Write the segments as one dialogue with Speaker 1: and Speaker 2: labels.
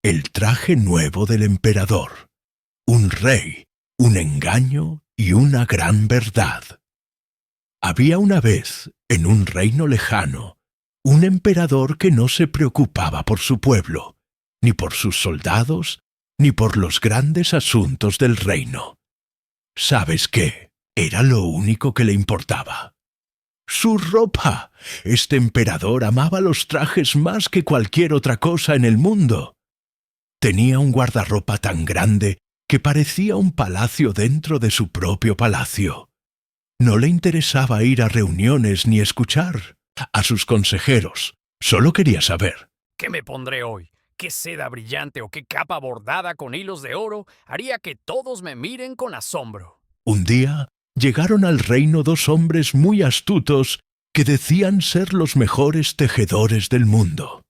Speaker 1: El traje nuevo del emperador. Un rey, un engaño y una gran verdad. Había una vez, en un reino lejano, un emperador que no se preocupaba por su pueblo, ni por sus soldados, ni por los grandes asuntos del reino. ¿Sabes qué? Era lo único que le importaba. ¡Su ropa! Este emperador amaba los trajes más que cualquier otra cosa en el mundo. Tenía un guardarropa tan grande que parecía un palacio dentro de su propio palacio. No le interesaba ir a reuniones ni escuchar a sus consejeros. Solo quería saber.
Speaker 2: ¿Qué me pondré hoy? ¿Qué seda brillante o qué capa bordada con hilos de oro haría que todos me miren con asombro?
Speaker 1: Un día llegaron al reino dos hombres muy astutos que decían ser los mejores tejedores del mundo.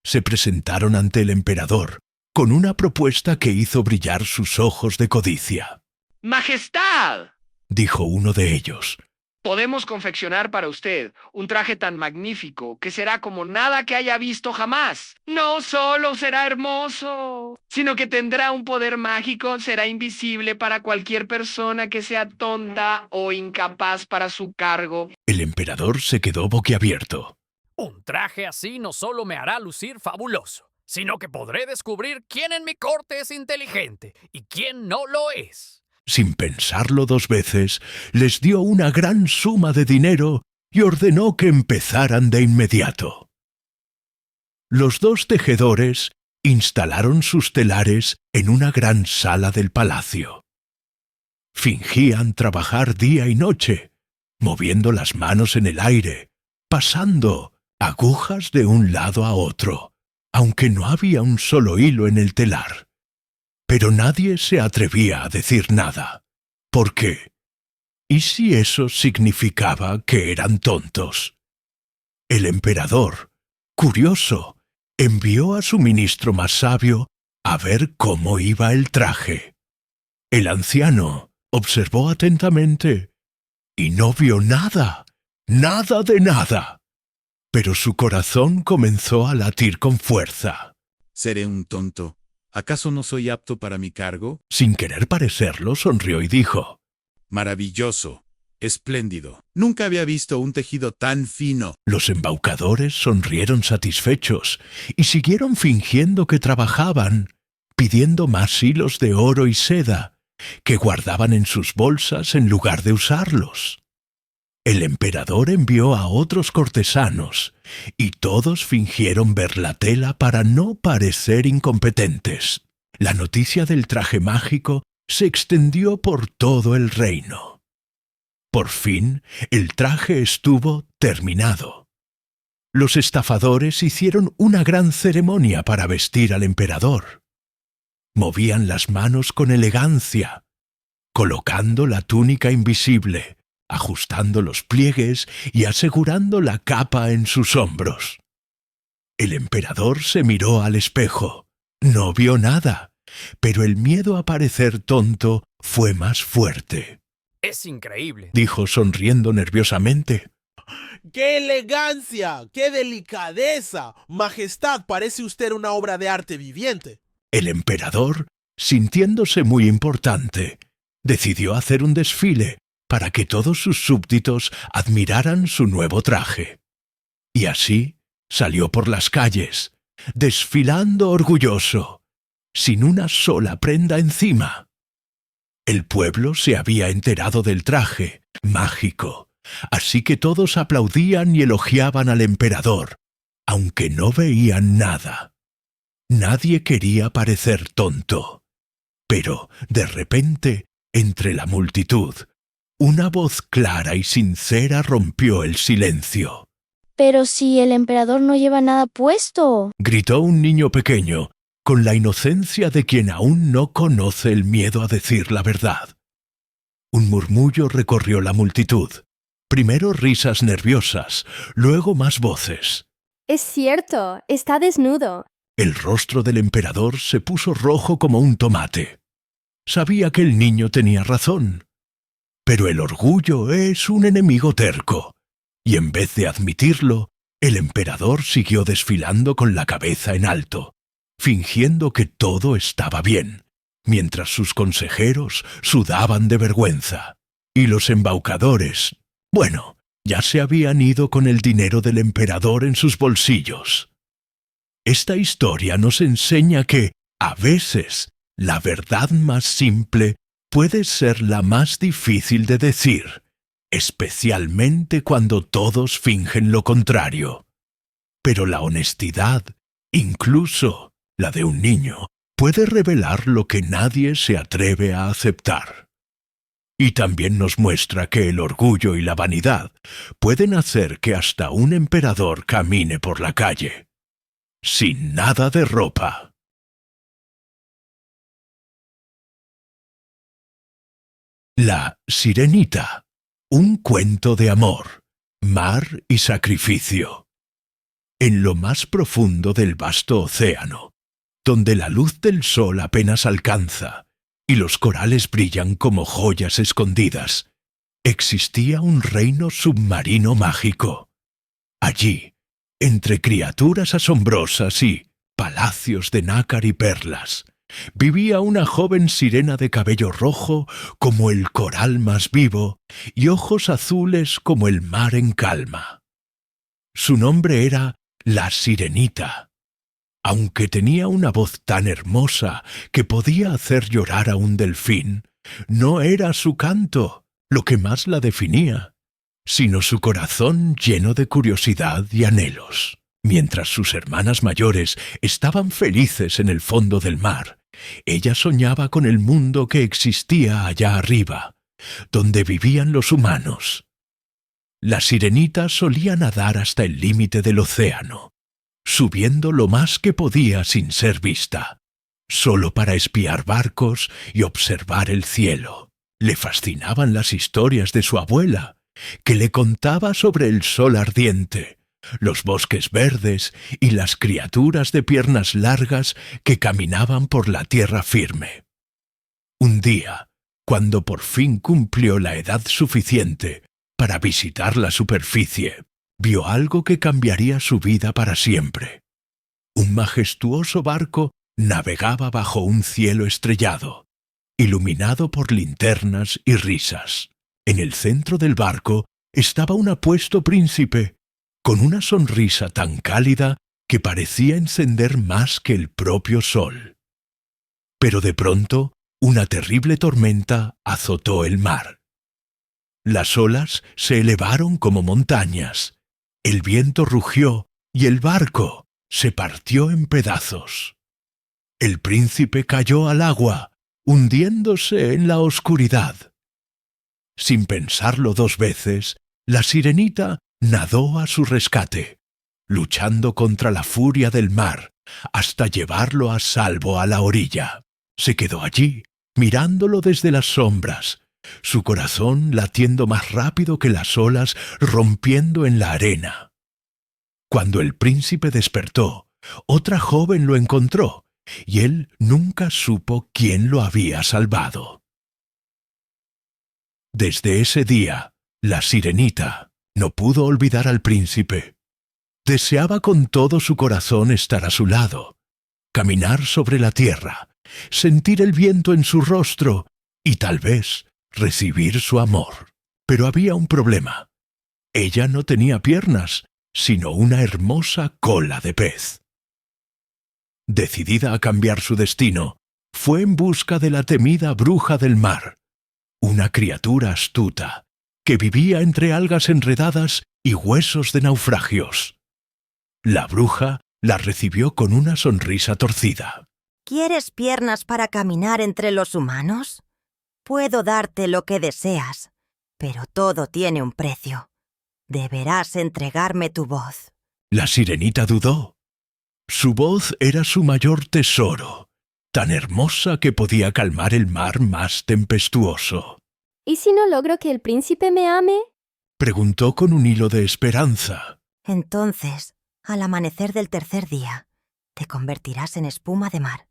Speaker 1: Se presentaron ante el emperador con una propuesta que hizo brillar sus ojos de codicia.
Speaker 3: ¡Majestad!
Speaker 1: Dijo uno de ellos.
Speaker 3: Podemos confeccionar para usted un traje tan magnífico que será como nada que haya visto jamás. No solo será hermoso, sino que tendrá un poder mágico, será invisible para cualquier persona que sea tonta o incapaz para su cargo.
Speaker 1: El emperador se quedó boquiabierto.
Speaker 2: Un traje así no solo me hará lucir fabuloso, sino que podré descubrir quién en mi corte es inteligente y quién no lo es.
Speaker 1: Sin pensarlo dos veces, les dio una gran suma de dinero y ordenó que empezaran de inmediato. Los dos tejedores instalaron sus telares en una gran sala del palacio. Fingían trabajar día y noche, moviendo las manos en el aire, pasando agujas de un lado a otro, aunque no había un solo hilo en el telar. Pero nadie se atrevía a decir nada. ¿Por qué? ¿Y si eso significaba que eran tontos? El emperador, curioso, envió a su ministro más sabio a ver cómo iba el traje. El anciano observó atentamente y no vio nada, nada de nada. Pero su corazón comenzó a latir con fuerza.
Speaker 4: Seré un tonto. ¿Acaso no soy apto para mi cargo?
Speaker 1: Sin querer parecerlo, sonrió y dijo:
Speaker 4: Maravilloso, espléndido. Nunca había visto un tejido tan fino.
Speaker 1: Los embaucadores sonrieron satisfechos y siguieron fingiendo que trabajaban, pidiendo más hilos de oro y seda, que guardaban en sus bolsas en lugar de usarlos. El emperador envió a otros cortesanos, y todos fingieron ver la tela para no parecer incompetentes. La noticia del traje mágico se extendió por todo el reino. Por fin, el traje estuvo terminado. Los estafadores hicieron una gran ceremonia para vestir al emperador. Movían las manos con elegancia, colocando la túnica invisible, ajustando los pliegues y asegurando la capa en sus hombros. El emperador se miró al espejo. No vio nada, pero el miedo a parecer tonto fue más fuerte.
Speaker 2: Es increíble,
Speaker 1: Dijo sonriendo nerviosamente.
Speaker 5: ¡Qué elegancia! ¡Qué delicadeza! Majestad, parece usted una obra de arte viviente.
Speaker 1: El emperador, sintiéndose muy importante, decidió hacer un desfile para que todos sus súbditos admiraran su nuevo traje. Y así salió por las calles, desfilando orgulloso, sin una sola prenda encima. El pueblo se había enterado del traje mágico, así que todos aplaudían y elogiaban al emperador, aunque no veían nada. Nadie quería parecer tonto. Pero, de repente, entre la multitud, una voz clara y sincera rompió el silencio.
Speaker 6: Pero si el emperador no lleva nada puesto.
Speaker 1: Gritó un niño pequeño, con la inocencia de quien aún no conoce el miedo a decir la verdad. Un murmullo recorrió la multitud. Primero risas nerviosas, luego más voces.
Speaker 7: Es cierto, está desnudo.
Speaker 1: El rostro del emperador se puso rojo como un tomate. Sabía que el niño tenía razón. Pero el orgullo es un enemigo terco, y en vez de admitirlo, el emperador siguió desfilando con la cabeza en alto, fingiendo que todo estaba bien, mientras sus consejeros sudaban de vergüenza. Y los embaucadores, bueno, ya se habían ido con el dinero del emperador en sus bolsillos. Esta historia nos enseña que, a veces, la verdad más simple puede ser la más difícil de decir, especialmente cuando todos fingen lo contrario. Pero la honestidad, incluso la de un niño, puede revelar lo que nadie se atreve a aceptar. Y también nos muestra que el orgullo y la vanidad pueden hacer que hasta un emperador camine por la calle, sin nada de ropa. La Sirenita, un cuento de amor, mar y sacrificio. En lo más profundo del vasto océano, donde la luz del sol apenas alcanza y los corales brillan como joyas escondidas, existía un reino submarino mágico. Allí, entre criaturas asombrosas y palacios de nácar y perlas, vivía una joven sirena de cabello rojo como el coral más vivo y ojos azules como el mar en calma. Su nombre era la Sirenita. Aunque tenía una voz tan hermosa que podía hacer llorar a un delfín, no era su canto lo que más la definía, sino su corazón lleno de curiosidad y anhelos. Mientras sus hermanas mayores estaban felices en el fondo del mar, ella soñaba con el mundo que existía allá arriba, donde vivían los humanos. La Sirenita solía nadar hasta el límite del océano, subiendo lo más que podía sin ser vista, solo para espiar barcos y observar el cielo. Le fascinaban las historias de su abuela, que le contaba sobre el sol ardiente, los bosques verdes y las criaturas de piernas largas que caminaban por la tierra firme. Un día, cuando por fin cumplió la edad suficiente para visitar la superficie, vio algo que cambiaría su vida para siempre. Un majestuoso barco navegaba bajo un cielo estrellado, iluminado por linternas y risas. En el centro del barco estaba un apuesto príncipe, con una sonrisa tan cálida que parecía encender más que el propio sol. Pero de pronto, una terrible tormenta azotó el mar. Las olas se elevaron como montañas, el viento rugió y el barco se partió en pedazos. El príncipe cayó al agua, hundiéndose en la oscuridad. Sin pensarlo dos veces, la Sirenita nadó a su rescate, luchando contra la furia del mar, hasta llevarlo a salvo a la orilla. Se quedó allí, mirándolo desde las sombras, su corazón latiendo más rápido que las olas rompiendo en la arena. Cuando el príncipe despertó, otra joven lo encontró, y él nunca supo quién lo había salvado. Desde ese día, la Sirenita no pudo olvidar al príncipe. Deseaba con todo su corazón estar a su lado, caminar sobre la tierra, sentir el viento en su rostro y tal vez recibir su amor. Pero había un problema. Ella no tenía piernas, sino una hermosa cola de pez. Decidida a cambiar su destino, fue en busca de la temida bruja del mar, una criatura astuta que vivía entre algas enredadas y huesos de naufragios. La bruja la recibió con una sonrisa torcida.
Speaker 8: ¿Quieres piernas para caminar entre los humanos? Puedo darte lo que deseas, pero todo tiene un precio. Deberás entregarme tu voz.
Speaker 1: La Sirenita dudó. Su voz era su mayor tesoro, tan hermosa que podía calmar el mar más tempestuoso.
Speaker 7: ¿Y si no logro que el príncipe me ame?
Speaker 1: Preguntó con un hilo de esperanza.
Speaker 8: Entonces, al amanecer del tercer día, te convertirás en espuma de mar,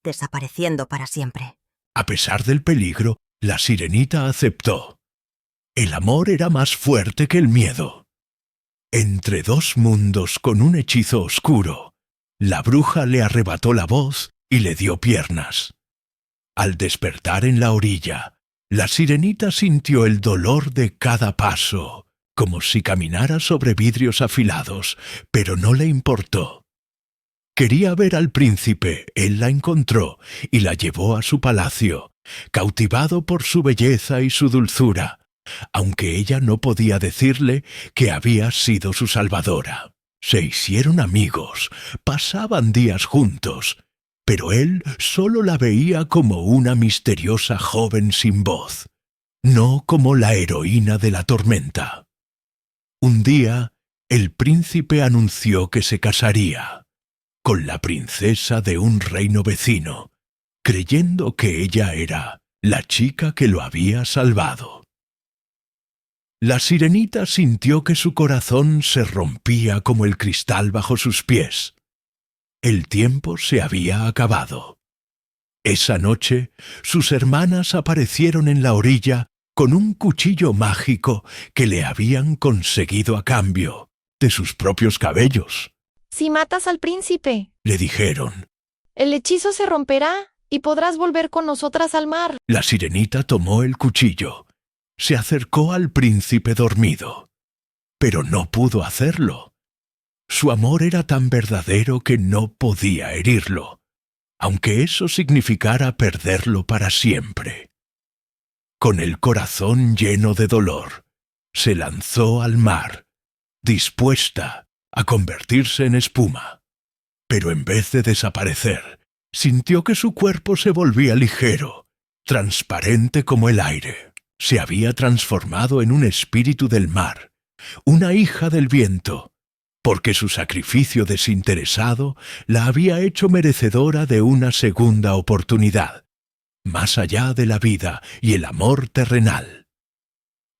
Speaker 8: desapareciendo para siempre.
Speaker 1: A pesar del peligro, la Sirenita aceptó. El amor era más fuerte que el miedo. Entre dos mundos con un hechizo oscuro, La bruja le arrebató la voz y le dio piernas. Al despertar en la orilla, la sirenita sintió el dolor de cada paso, como si caminara sobre vidrios afilados, pero no le importó. Quería ver al príncipe, él la encontró y la llevó a su palacio, cautivado por su belleza y su dulzura, aunque ella no podía decirle que había sido su salvadora. Se hicieron amigos, pasaban días juntos, pero él solo la veía como una misteriosa joven sin voz, no como la heroína de la tormenta. Un día, el príncipe anunció que se casaría con la princesa de un reino vecino, creyendo que ella era la chica que lo había salvado. La sirenita sintió que su corazón se rompía como el cristal bajo sus pies. El tiempo se había acabado. Esa noche, sus hermanas aparecieron en la orilla con un cuchillo mágico que le habían conseguido a cambio de sus propios cabellos.
Speaker 9: Si matas al príncipe,
Speaker 1: Le dijeron.
Speaker 9: el hechizo se romperá y podrás volver con nosotras al mar.
Speaker 1: La sirenita tomó el cuchillo. Se acercó al príncipe dormido, pero no pudo hacerlo. Su amor era tan verdadero que no podía herirlo, aunque eso significara perderlo para siempre. Con el corazón lleno de dolor, se lanzó al mar, dispuesta a convertirse en espuma. Pero en vez de desaparecer, sintió que su cuerpo se volvía ligero, transparente como el aire. Se había transformado en un espíritu del mar, una hija del viento, porque su sacrificio desinteresado la había hecho merecedora de una segunda oportunidad, más allá de la vida y el amor terrenal.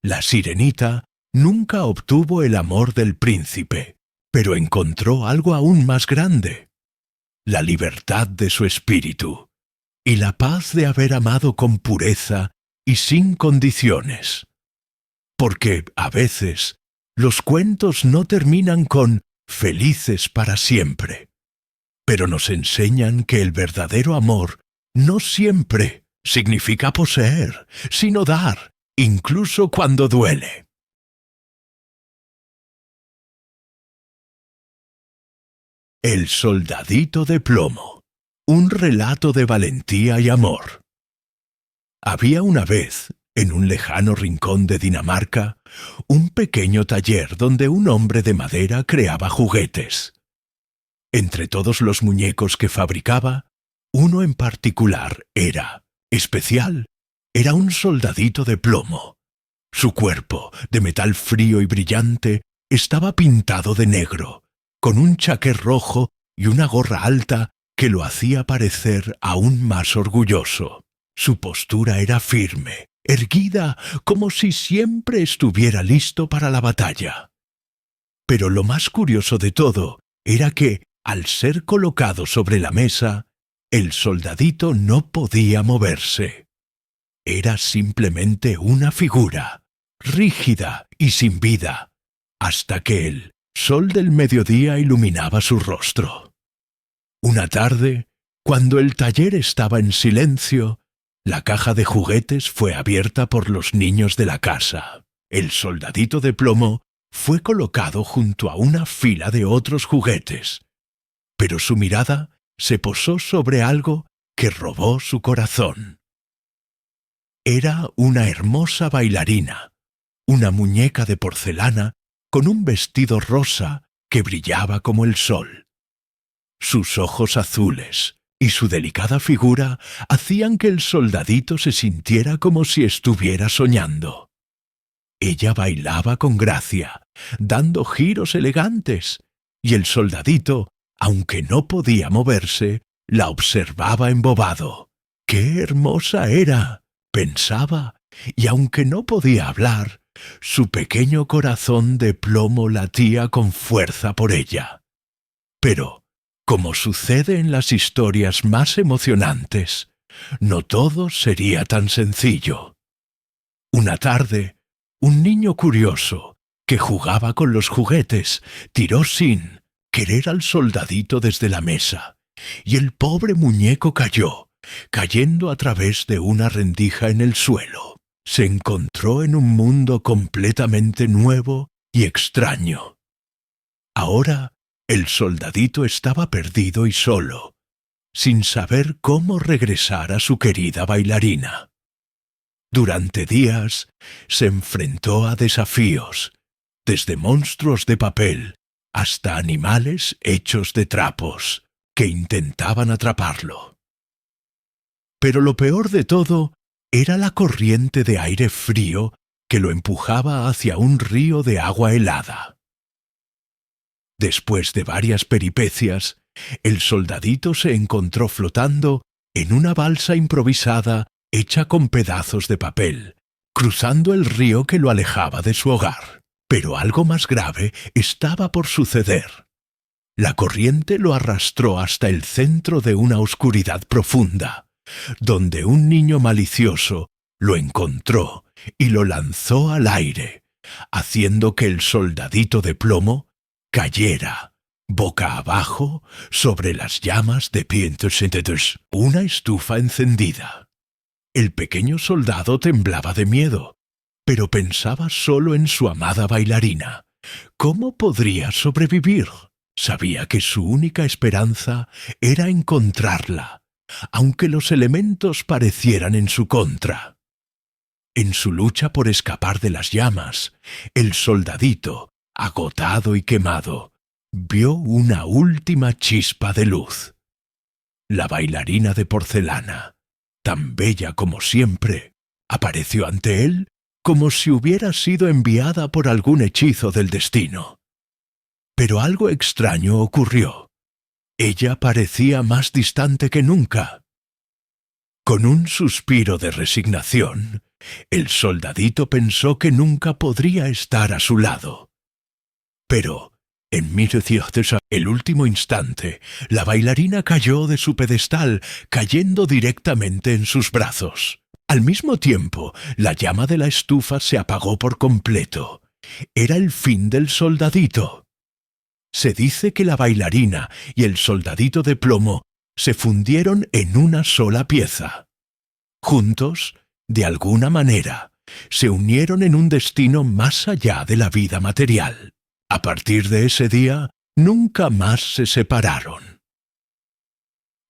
Speaker 1: La sirenita nunca obtuvo el amor del príncipe, pero encontró algo aún más grande: la libertad de su espíritu y la paz de haber amado con pureza y sin condiciones. Porque, a veces, los cuentos no terminan con felices para siempre, pero nos enseñan que el verdadero amor no siempre significa poseer, sino dar, incluso cuando duele. El soldadito de plomo. Un relato de valentía y amor. Había una vez, en un lejano rincón de Dinamarca, un pequeño taller donde un hombre de madera creaba juguetes. Entre todos los muñecos que fabricaba, uno en particular era especial. Era un soldadito de plomo. Su cuerpo, de metal frío y brillante, estaba pintado de negro, con un chaqué rojo y una gorra alta que lo hacía parecer aún más orgulloso. Su postura era firme, erguida, como si siempre estuviera listo para la batalla. Pero lo más curioso de todo era que, al ser colocado sobre la mesa, el soldadito no podía moverse. Era simplemente una figura, rígida y sin vida, hasta que el sol del mediodía iluminaba su rostro. Una tarde, cuando el taller estaba en silencio, la caja de juguetes fue abierta por los niños de la casa. El soldadito de plomo fue colocado junto a una fila de otros juguetes, pero su mirada se posó sobre algo que robó su corazón. Era una hermosa bailarina, una muñeca de porcelana con un vestido rosa que brillaba como el sol. Sus ojos azules y su delicada figura hacían que el soldadito se sintiera como si estuviera soñando. Ella bailaba con gracia, dando giros elegantes, y el soldadito, aunque no podía moverse, la observaba embobado. ¡Qué hermosa era!, pensaba, y aunque no podía hablar, su pequeño corazón de plomo latía con fuerza por ella. Pero, como sucede en las historias más emocionantes, no todo sería tan sencillo. Una tarde, un niño curioso, que jugaba con los juguetes, tiró sin querer al soldadito desde la mesa, y el pobre muñeco cayó, cayendo a través de una rendija en el suelo. Se encontró en un mundo completamente nuevo y extraño. Ahora el soldadito estaba perdido y solo, sin saber cómo regresar a su querida bailarina. Durante días se enfrentó a desafíos, desde monstruos de papel hasta animales hechos de trapos que intentaban atraparlo. Pero lo peor de todo era la corriente de aire frío que lo empujaba hacia un río de agua helada. Después de varias peripecias, el soldadito se encontró flotando en una balsa improvisada hecha con pedazos de papel, cruzando el río que lo alejaba de su hogar. Pero algo más grave estaba por suceder. La corriente lo arrastró hasta el centro de una oscuridad profunda, donde un niño malicioso lo encontró y lo lanzó al aire, haciendo que el soldadito de plomo cayera boca abajo sobre las llamas de una estufa encendida. El pequeño soldado temblaba de miedo, pero pensaba solo en su amada bailarina. ¿Cómo podría sobrevivir? Sabía que su única esperanza era encontrarla, aunque los elementos parecieran en su contra. En su lucha por escapar de las llamas, el soldadito, agotado y quemado, vio una última chispa de luz. La bailarina de porcelana, tan bella como siempre, apareció ante él como si hubiera sido enviada por algún hechizo del destino. Pero algo extraño ocurrió. Ella parecía más distante que nunca. Con un suspiro de resignación, el soldadito pensó que nunca podría estar a su lado. Pero, en el último instante, la bailarina cayó de su pedestal, cayendo directamente en sus brazos. Al mismo tiempo, la llama de la estufa se apagó por completo. Era el fin del soldadito. Se dice que la bailarina y el soldadito de plomo se fundieron en una sola pieza. Juntos, de alguna manera, se unieron en un destino más allá de la vida material. A partir de ese día, nunca más se separaron.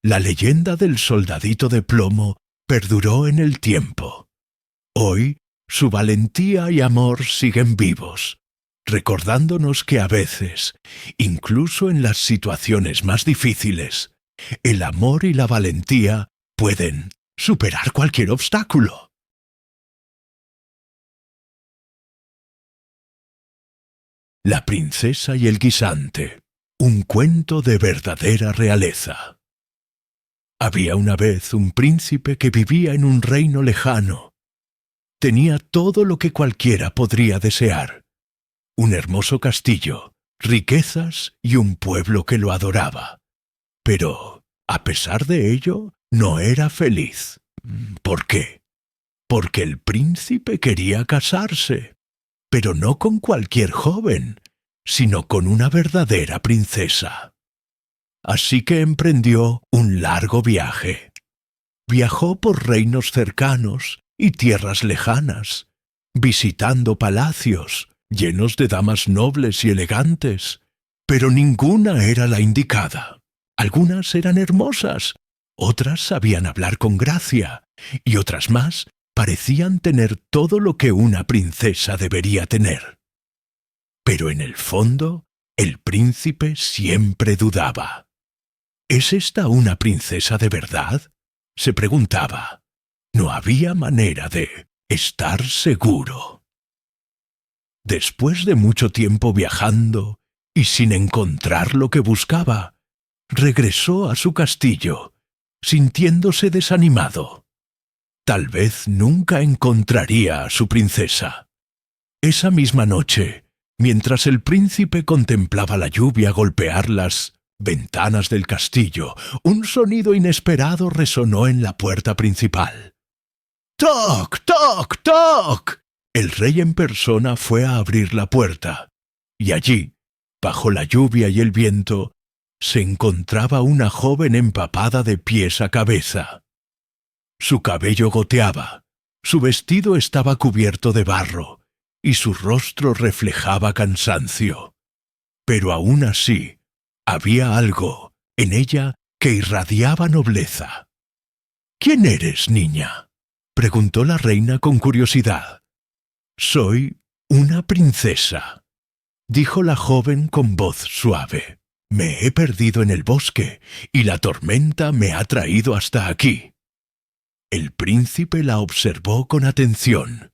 Speaker 1: La leyenda del soldadito de plomo perduró en el tiempo. Hoy, su valentía y amor siguen vivos, recordándonos que a veces, incluso en las situaciones más difíciles, el amor y la valentía pueden superar cualquier obstáculo. La princesa y el guisante, un cuento de verdadera realeza. Había una vez un príncipe que vivía en un reino lejano. Tenía todo lo que cualquiera podría desear: un hermoso castillo, riquezas y un pueblo que lo adoraba. Pero, a pesar de ello, no era feliz. ¿Por qué? Porque el príncipe quería casarse, pero no con cualquier joven, sino con una verdadera princesa. Así que emprendió un largo viaje. Viajó por reinos cercanos y tierras lejanas, visitando palacios llenos de damas nobles y elegantes, pero ninguna era la indicada. Algunas eran hermosas, otras sabían hablar con gracia, y otras más parecían tener todo lo que una princesa debería tener. Pero en el fondo, el príncipe siempre dudaba. ¿Es esta una princesa de verdad?, se preguntaba. No había manera de estar seguro. Después de mucho tiempo viajando y sin encontrar lo que buscaba, regresó a su castillo, sintiéndose desanimado. Tal vez nunca encontraría a su princesa. Esa misma noche, mientras el príncipe contemplaba la lluvia golpear las ventanas del castillo, un sonido inesperado resonó en la puerta principal. ¡Toc, toc, toc! El rey en persona fue a abrir la puerta, y allí, bajo la lluvia y el viento, se encontraba una joven empapada de pies a cabeza. Su cabello goteaba, su vestido estaba cubierto de barro, y su rostro reflejaba cansancio. Pero aún así, había algo en ella que irradiaba nobleza. —¿Quién eres, niña? —preguntó la reina con curiosidad. —Soy una princesa —dijo la joven con voz suave—. Me he perdido en el bosque y la tormenta me ha traído hasta aquí. El príncipe la observó con atención.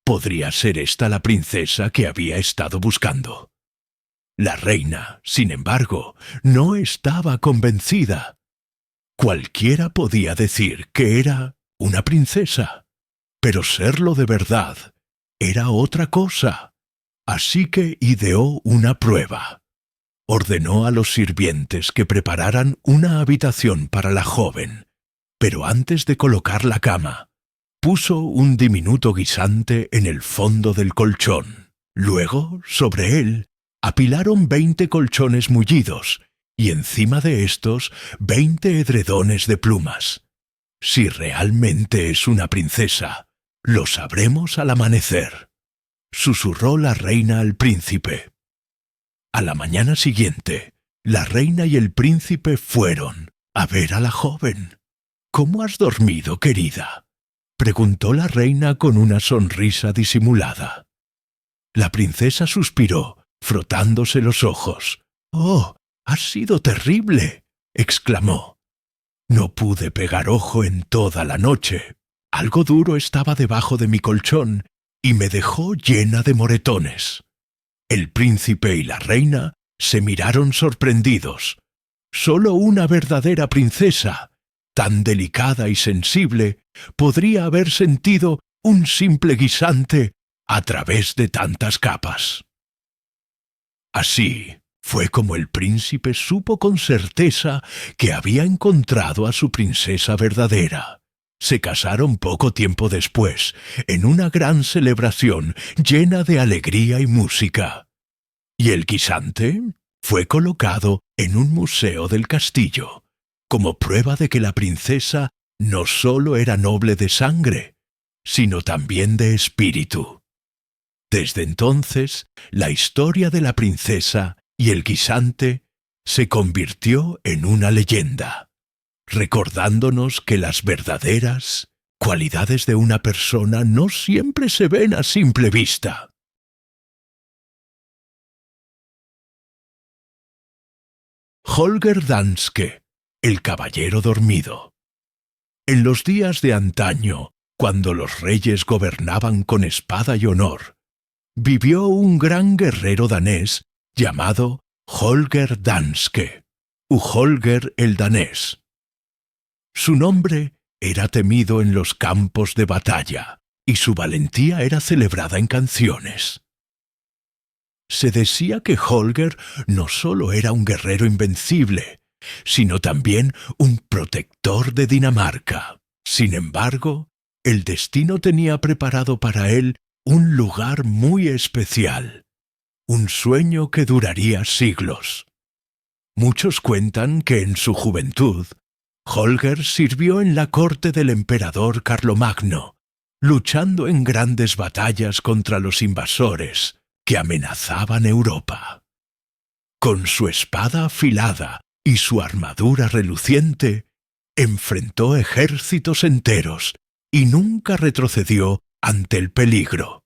Speaker 1: ¿Podría ser esta la princesa que había estado buscando? La reina, sin embargo, no estaba convencida. Cualquiera podía decir que era una princesa, pero serlo de verdad era otra cosa. Así que ideó una prueba. Ordenó a los sirvientes que prepararan una habitación para la joven, pero antes de colocar la cama, puso un diminuto guisante en el fondo del colchón. Luego, sobre él, apilaron 20 colchones mullidos, y encima de estos 20 edredones de plumas. Si realmente es una princesa, lo sabremos al amanecer, susurró la reina al príncipe. A la mañana siguiente, la reina y el príncipe fueron a ver a la joven. —¿Cómo has dormido, querida? —preguntó la reina con una sonrisa disimulada. La princesa suspiró, frotándose los ojos. —¡Oh, ha sido terrible! —exclamó. No pude pegar ojo en toda la noche. Algo duro estaba debajo de mi colchón y me dejó llena de moretones. El príncipe y la reina se miraron sorprendidos. Solo una verdadera princesa, tan delicada y sensible, podría haber sentido un simple guisante a través de tantas capas. Así fue como el príncipe supo con certeza que había encontrado a su princesa verdadera. Se casaron poco tiempo después, en una gran celebración llena de alegría y música. Y el guisante fue colocado en un museo del castillo, como prueba de que la princesa no solo era noble de sangre, sino también de espíritu. Desde entonces, la historia de la princesa y el guisante se convirtió en una leyenda, recordándonos que las verdaderas cualidades de una persona no siempre se ven a simple vista. Holger Danske, el caballero dormido. En los días de antaño, cuando los reyes gobernaban con espada y honor, vivió un gran guerrero danés llamado Holger Danske, u Holger el danés. Su nombre era temido en los campos de batalla, y su valentía era celebrada en canciones. Se decía que Holger no solo era un guerrero invencible, sino también un protector de Dinamarca. Sin embargo, el destino tenía preparado para él un lugar muy especial, un sueño que duraría siglos. Muchos cuentan que en su juventud, Holger sirvió en la corte del emperador Carlomagno, luchando en grandes batallas contra los invasores que amenazaban Europa. Con su espada afilada y su armadura reluciente, enfrentó ejércitos enteros y nunca retrocedió ante el peligro.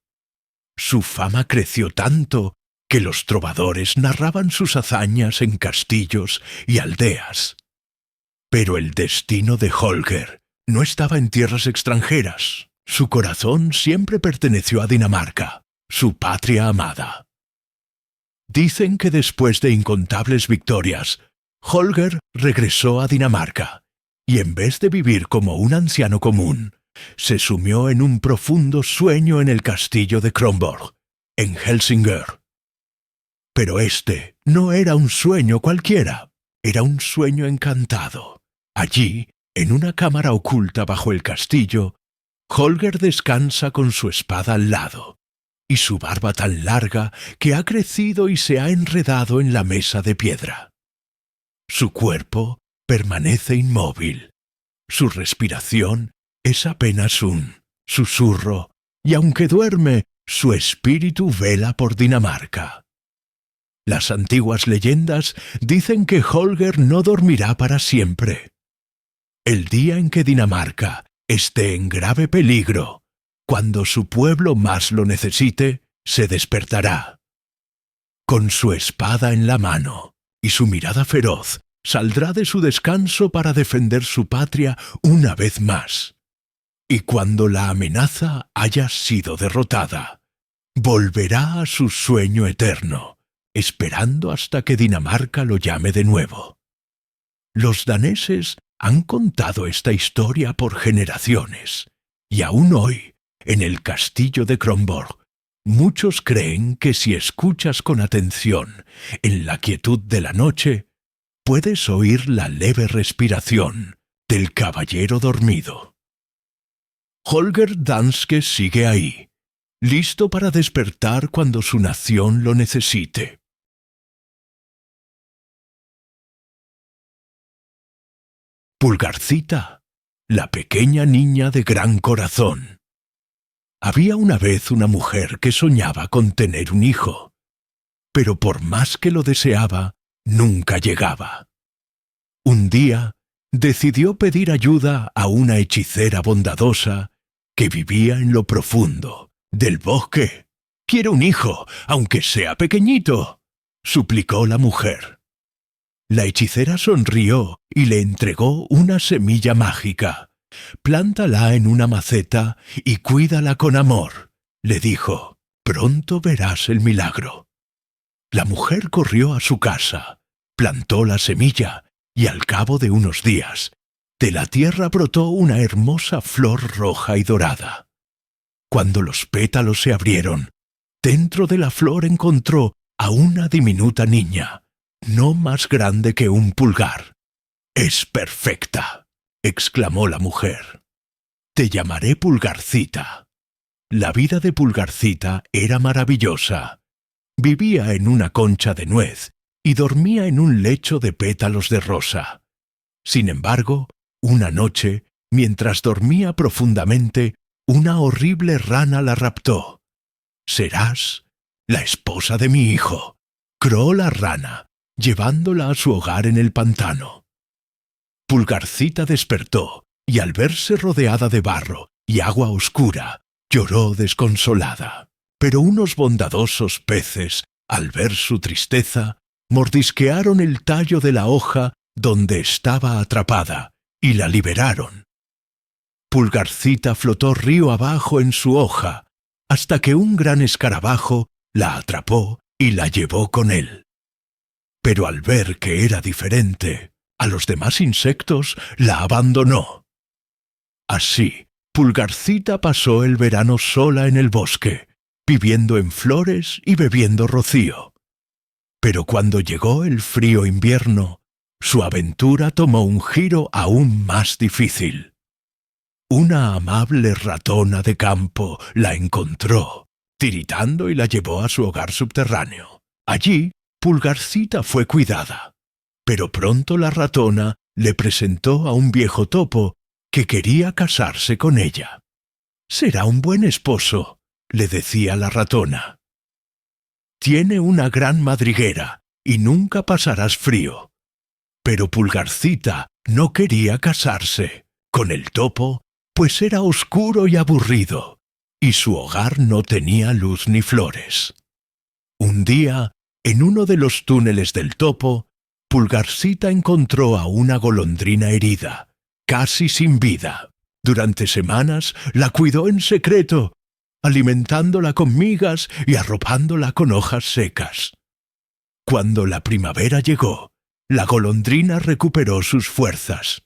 Speaker 1: Su fama creció tanto que los trovadores narraban sus hazañas en castillos y aldeas. Pero el destino de Holger no estaba en tierras extranjeras. Su corazón siempre perteneció a Dinamarca, su patria amada. Dicen que después de incontables victorias, Holger regresó a Dinamarca, y en vez de vivir como un anciano común, se sumió en un profundo sueño en el castillo de Kronborg, en Helsingør. Pero este no era un sueño cualquiera, era un sueño encantado. Allí, en una cámara oculta bajo el castillo, Holger descansa con su espada al lado, y su barba tan larga que ha crecido y se ha enredado en la mesa de piedra. Su cuerpo permanece inmóvil. Su respiración es apenas un susurro, y aunque duerme, su espíritu vela por Dinamarca. Las antiguas leyendas dicen que Holger no dormirá para siempre. El día en que Dinamarca esté en grave peligro, cuando su pueblo más lo necesite, se despertará. Con su espada en la mano y su mirada feroz, saldrá de su descanso para defender su patria una vez más. Y cuando la amenaza haya sido derrotada, volverá a su sueño eterno, esperando hasta que Dinamarca lo llame de nuevo. Los daneses han contado esta historia por generaciones, y aún hoy, en el castillo de Kronborg, muchos creen que si escuchas con atención, en la quietud de la noche, puedes oír la leve respiración del caballero dormido. Holger Danske sigue ahí, listo para despertar cuando su nación lo necesite. Pulgarcita, la pequeña niña de gran corazón. Había una vez una mujer que soñaba con tener un hijo, pero por más que lo deseaba, nunca llegaba. Un día decidió pedir ayuda a una hechicera bondadosa que vivía en lo profundo del bosque. «Quiero un hijo, aunque sea pequeñito», suplicó la mujer. La hechicera sonrió y le entregó una semilla mágica. «Plántala en una maceta y cuídala con amor», le dijo. «Pronto verás el milagro». La mujer corrió a su casa, plantó la semilla y al cabo de unos días, de la tierra brotó una hermosa flor roja y dorada. Cuando los pétalos se abrieron, dentro de la flor encontró a una diminuta niña, no más grande que un pulgar. «Es perfecta», exclamó la mujer. «Te llamaré Pulgarcita». La vida de Pulgarcita era maravillosa. Vivía en una concha de nuez y dormía en un lecho de pétalos de rosa. Sin embargo, una noche, mientras dormía profundamente, una horrible rana la raptó. «Serás la esposa de mi hijo», croó la rana, llevándola a su hogar en el pantano. Pulgarcita despertó y al verse rodeada de barro y agua oscura, lloró desconsolada. Pero unos bondadosos peces, al ver su tristeza, mordisquearon el tallo de la hoja donde estaba atrapada y la liberaron. Pulgarcita flotó río abajo en su hoja, hasta que un gran escarabajo la atrapó y la llevó con él. Pero al ver que era diferente a los demás insectos, la abandonó. Así, Pulgarcita pasó el verano sola en el bosque, viviendo en flores y bebiendo rocío. Pero cuando llegó el frío invierno, su aventura tomó un giro aún más difícil. Una amable ratona de campo la encontró, tiritando, y la llevó a su hogar subterráneo. Allí, Pulgarcita fue cuidada, pero pronto la ratona le presentó a un viejo topo que quería casarse con ella. «Será un buen esposo», le decía la ratona. «Tiene una gran madriguera y nunca pasarás frío». Pero Pulgarcita no quería casarse con el topo, pues era oscuro y aburrido, y su hogar no tenía luz ni flores. Un día, en uno de los túneles del topo, Pulgarcita encontró a una golondrina herida, casi sin vida. Durante semanas la cuidó en secreto, alimentándola con migas y arropándola con hojas secas. Cuando la primavera llegó, la golondrina recuperó sus fuerzas.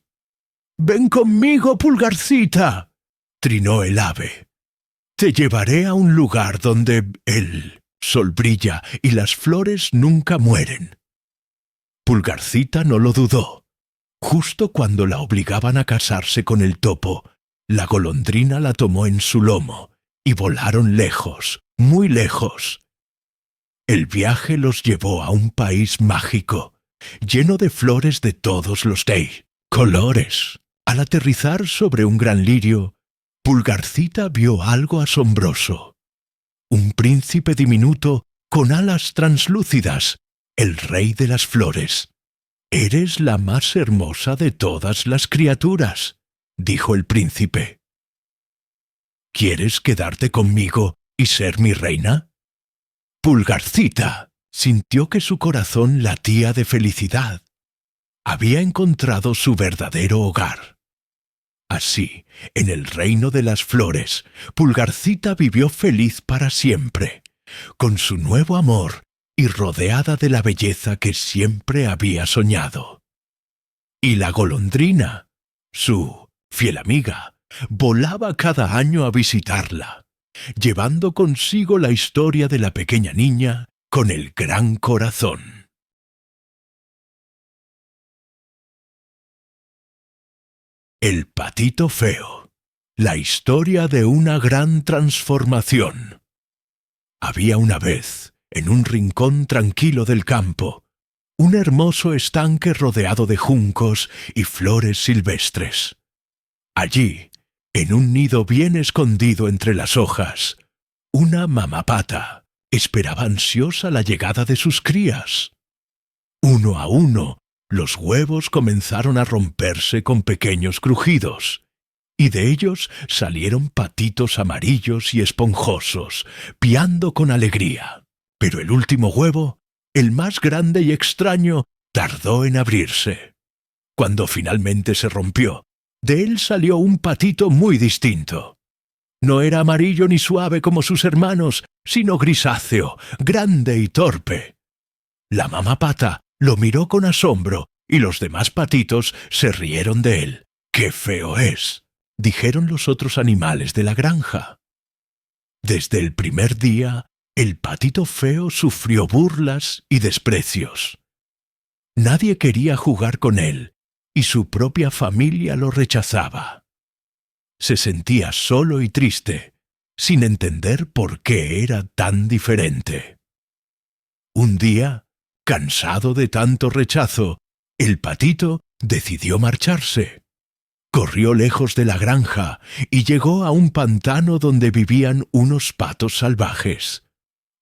Speaker 1: «Ven conmigo, Pulgarcita», trinó el ave. «Te llevaré a un lugar donde el sol brilla y las flores nunca mueren». Pulgarcita no lo dudó. Justo cuando la obligaban a casarse con el topo, la golondrina la tomó en su lomo y volaron lejos, muy lejos. El viaje los llevó a un país mágico, lleno de flores de todos los colores. Al aterrizar sobre un gran lirio, Pulgarcita vio algo asombroso. Un príncipe diminuto con alas translúcidas, el rey de las flores. «Eres la más hermosa de todas las criaturas», dijo el príncipe. «¿Quieres quedarte conmigo y ser mi reina?» Pulgarcita sintió que su corazón latía de felicidad. Había encontrado su verdadero hogar. Así, en el reino de las flores, Pulgarcita vivió feliz para siempre, con su nuevo amor y rodeada de la belleza que siempre había soñado. Y la golondrina, su fiel amiga, volaba cada año a visitarla, llevando consigo la historia de la pequeña niña con el gran corazón. El patito feo. La historia de una gran transformación. Había una vez, en un rincón tranquilo del campo, un hermoso estanque rodeado de juncos y flores silvestres. Allí, en un nido bien escondido entre las hojas, una mamapata esperaba ansiosa la llegada de sus crías. Uno a uno, los huevos comenzaron a romperse con pequeños crujidos, y de ellos salieron patitos amarillos y esponjosos, piando con alegría. Pero el último huevo, el más grande y extraño, tardó en abrirse. Cuando finalmente se rompió, de él salió un patito muy distinto. No era amarillo ni suave como sus hermanos, sino grisáceo, grande y torpe. La mamapata lo miró con asombro y los demás patitos se rieron de él. «¡Qué feo es!», dijeron los otros animales de la granja. Desde el primer día, el patito feo sufrió burlas y desprecios. Nadie quería jugar con él y su propia familia lo rechazaba. Se sentía solo y triste, sin entender por qué era tan diferente. Un día, cansado de tanto rechazo, el patito decidió marcharse. Corrió lejos de la granja y llegó a un pantano donde vivían unos patos salvajes.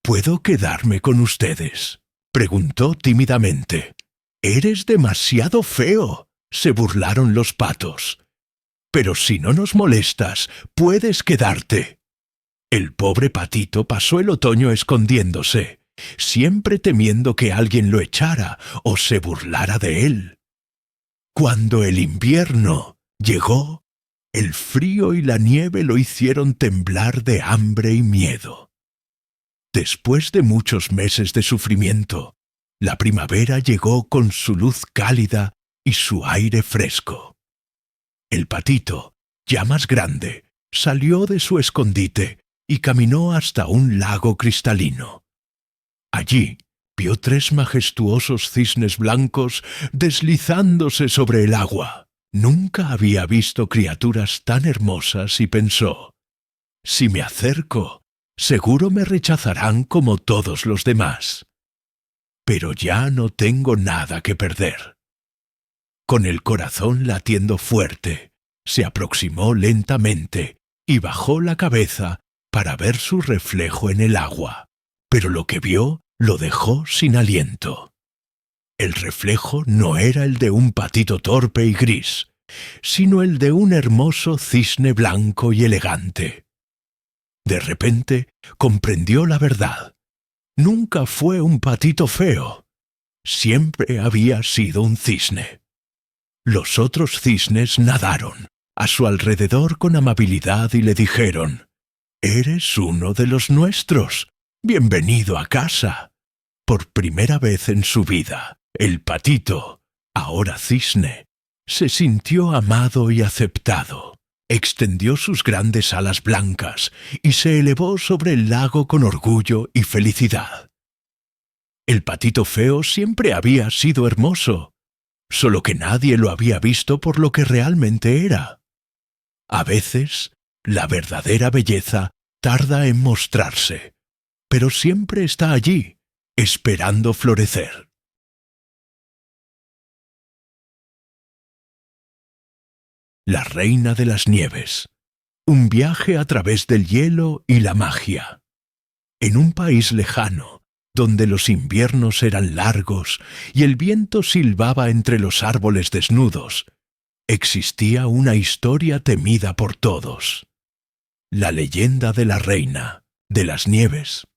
Speaker 1: «¿Puedo quedarme con ustedes?», preguntó tímidamente. «Eres demasiado feo», se burlaron los patos. «Pero si no nos molestas, puedes quedarte». El pobre patito pasó el otoño escondiéndose, siempre temiendo que alguien lo echara o se burlara de él. Cuando el invierno llegó, el frío y la nieve lo hicieron temblar de hambre y miedo. Después de muchos meses de sufrimiento, la primavera llegó con su luz cálida y su aire fresco. El patito, ya más grande, salió de su escondite y caminó hasta un lago cristalino. Allí vio 3 majestuosos cisnes blancos deslizándose sobre el agua. Nunca había visto criaturas tan hermosas y pensó: «Si me acerco, seguro me rechazarán como todos los demás. Pero ya no tengo nada que perder». Con el corazón latiendo fuerte, se aproximó lentamente y bajó la cabeza para ver su reflejo en el agua. Pero lo que vio lo dejó sin aliento. El reflejo no era el de un patito torpe y gris, sino el de un hermoso cisne blanco y elegante. De repente comprendió la verdad. Nunca fue un patito feo. Siempre había sido un cisne. Los otros cisnes nadaron a su alrededor con amabilidad y le dijeron: «Eres uno de los nuestros. Bienvenido a casa». Por primera vez en su vida, el patito, ahora cisne, se sintió amado y aceptado. Extendió sus grandes alas blancas y se elevó sobre el lago con orgullo y felicidad. El patito feo siempre había sido hermoso, solo que nadie lo había visto por lo que realmente era. A veces, la verdadera belleza tarda en mostrarse, pero siempre está allí, esperando florecer. La Reina de las Nieves. Un viaje a través del hielo y la magia. En un país lejano, donde los inviernos eran largos y el viento silbaba entre los árboles desnudos, existía una historia temida por todos. La leyenda de la Reina de las Nieves.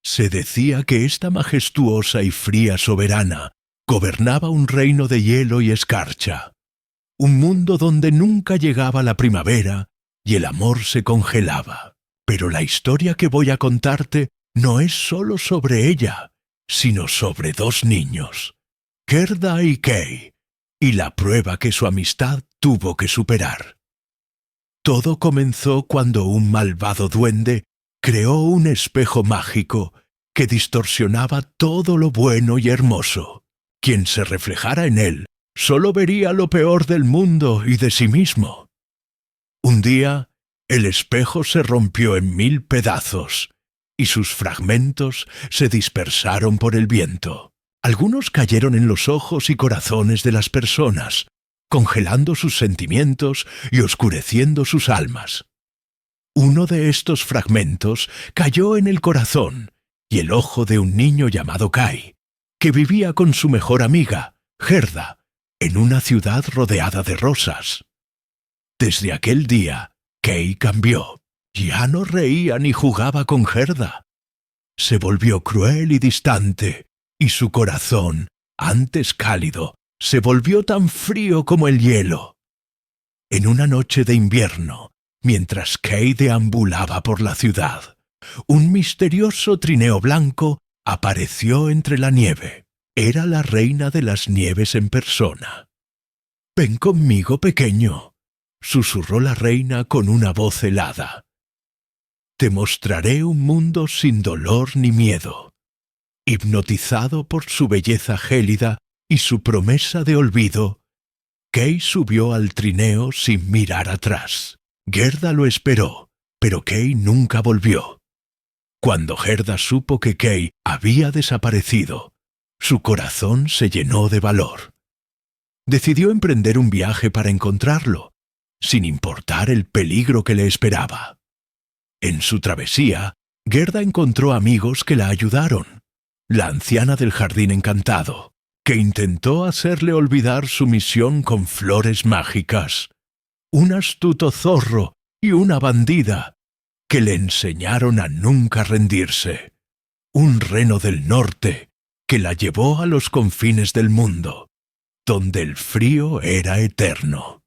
Speaker 1: Se decía que esta majestuosa y fría soberana gobernaba un reino de hielo y escarcha, un mundo donde nunca llegaba la primavera y el amor se congelaba. Pero la historia que voy a contarte no es solo sobre ella, sino sobre dos niños, Gerda y Kay, y la prueba que su amistad tuvo que superar. Todo comenzó cuando un malvado duende creó un espejo mágico que distorsionaba todo lo bueno y hermoso. Quien se reflejara en él solo vería lo peor del mundo y de sí mismo. Un día, el espejo se rompió en 1000 pedazos y sus fragmentos se dispersaron por el viento. Algunos cayeron en los ojos y corazones de las personas, congelando sus sentimientos y oscureciendo sus almas. Uno de estos fragmentos cayó en el corazón y el ojo de un niño llamado Kay, que vivía con su mejor amiga, Gerda, en una ciudad rodeada de rosas. Desde aquel día, Kay cambió. Ya no reía ni jugaba con Gerda. Se volvió cruel y distante, y su corazón, antes cálido, se volvió tan frío como el hielo. En una noche de invierno, mientras Kay deambulaba por la ciudad, un misterioso trineo blanco apareció entre la nieve. Era la Reina de las Nieves en persona. «Ven conmigo, pequeño», susurró la reina con una voz helada. «Te mostraré un mundo sin dolor ni miedo». Hipnotizado por su belleza gélida y su promesa de olvido, Kay subió al trineo sin mirar atrás. Gerda lo esperó, pero Kay nunca volvió. Cuando Gerda supo que Kay había desaparecido, su corazón se llenó de valor. Decidió emprender un viaje para encontrarlo, sin importar el peligro que le esperaba. En su travesía, Gerda encontró amigos que la ayudaron. La anciana del jardín encantado, que intentó hacerle olvidar su misión con flores mágicas. Un astuto zorro y una bandida, que le enseñaron a nunca rendirse. Un reno del norte, que la llevó a los confines del mundo, donde el frío era eterno.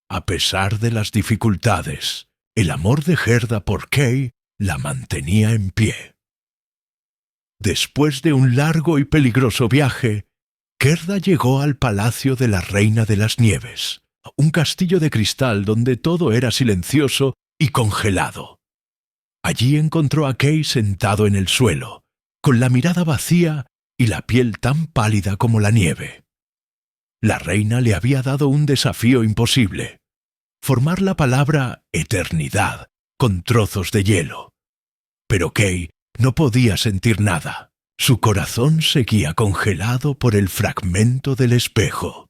Speaker 1: A pesar de las dificultades, el amor de Gerda por Kay la mantenía en pie. Después de un largo y peligroso viaje, Gerda llegó al palacio de la Reina de las Nieves, un castillo de cristal donde todo era silencioso y congelado. Allí encontró a Kay sentado en el suelo, con la mirada vacía y la piel tan pálida como la nieve. La reina le había dado un desafío imposible: formar la palabra eternidad con trozos de hielo. Pero Kay no podía sentir nada. Su corazón seguía congelado por el fragmento del espejo.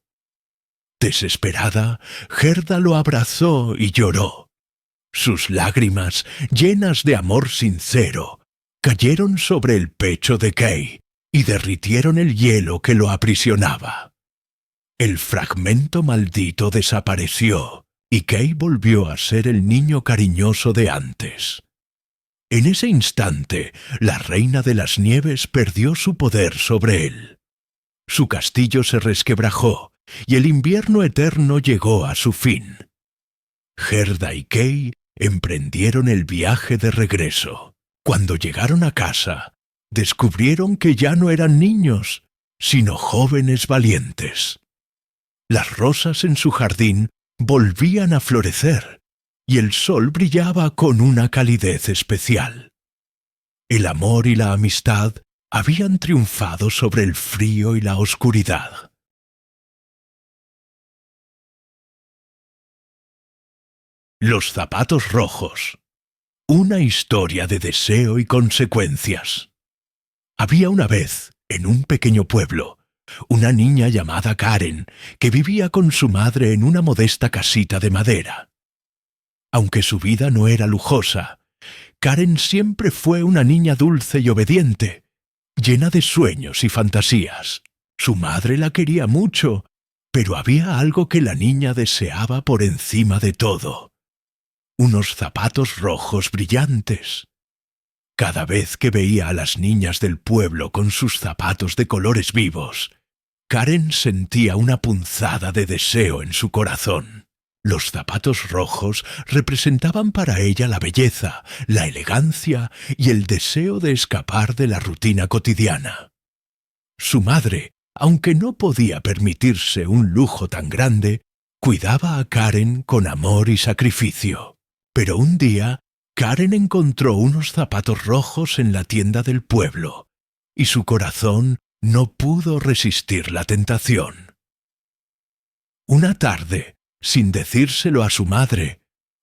Speaker 1: Desesperada, Gerda lo abrazó y lloró. Sus lágrimas, llenas de amor sincero, cayeron sobre el pecho de Kay y derritieron el hielo que lo aprisionaba. El fragmento maldito desapareció y Kay volvió a ser el niño cariñoso de antes. En ese instante, la Reina de las Nieves perdió su poder sobre él. Su castillo se resquebrajó y el invierno eterno llegó a su fin. Gerda y Kay emprendieron el viaje de regreso. Cuando llegaron a casa, descubrieron que ya no eran niños, sino jóvenes valientes. Las rosas en su jardín volvían a florecer y el sol brillaba con una calidez especial. El amor y la amistad habían triunfado sobre el frío y la oscuridad. Los zapatos rojos. Una historia de deseo y consecuencias. Había una vez, en un pequeño pueblo, una niña llamada Karen, que vivía con su madre en una modesta casita de madera. Aunque su vida no era lujosa, Karen siempre fue una niña dulce y obediente, llena de sueños y fantasías. Su madre la quería mucho, pero había algo que la niña deseaba por encima de todo: unos zapatos rojos brillantes. Cada vez que veía a las niñas del pueblo con sus zapatos de colores vivos, Karen sentía una punzada de deseo en su corazón. Los zapatos rojos representaban para ella la belleza, la elegancia y el deseo de escapar de la rutina cotidiana. Su madre, aunque no podía permitirse un lujo tan grande, cuidaba a Karen con amor y sacrificio. Pero un día, Karen encontró unos zapatos rojos en la tienda del pueblo, y su corazón no pudo resistir la tentación. Una tarde, sin decírselo a su madre,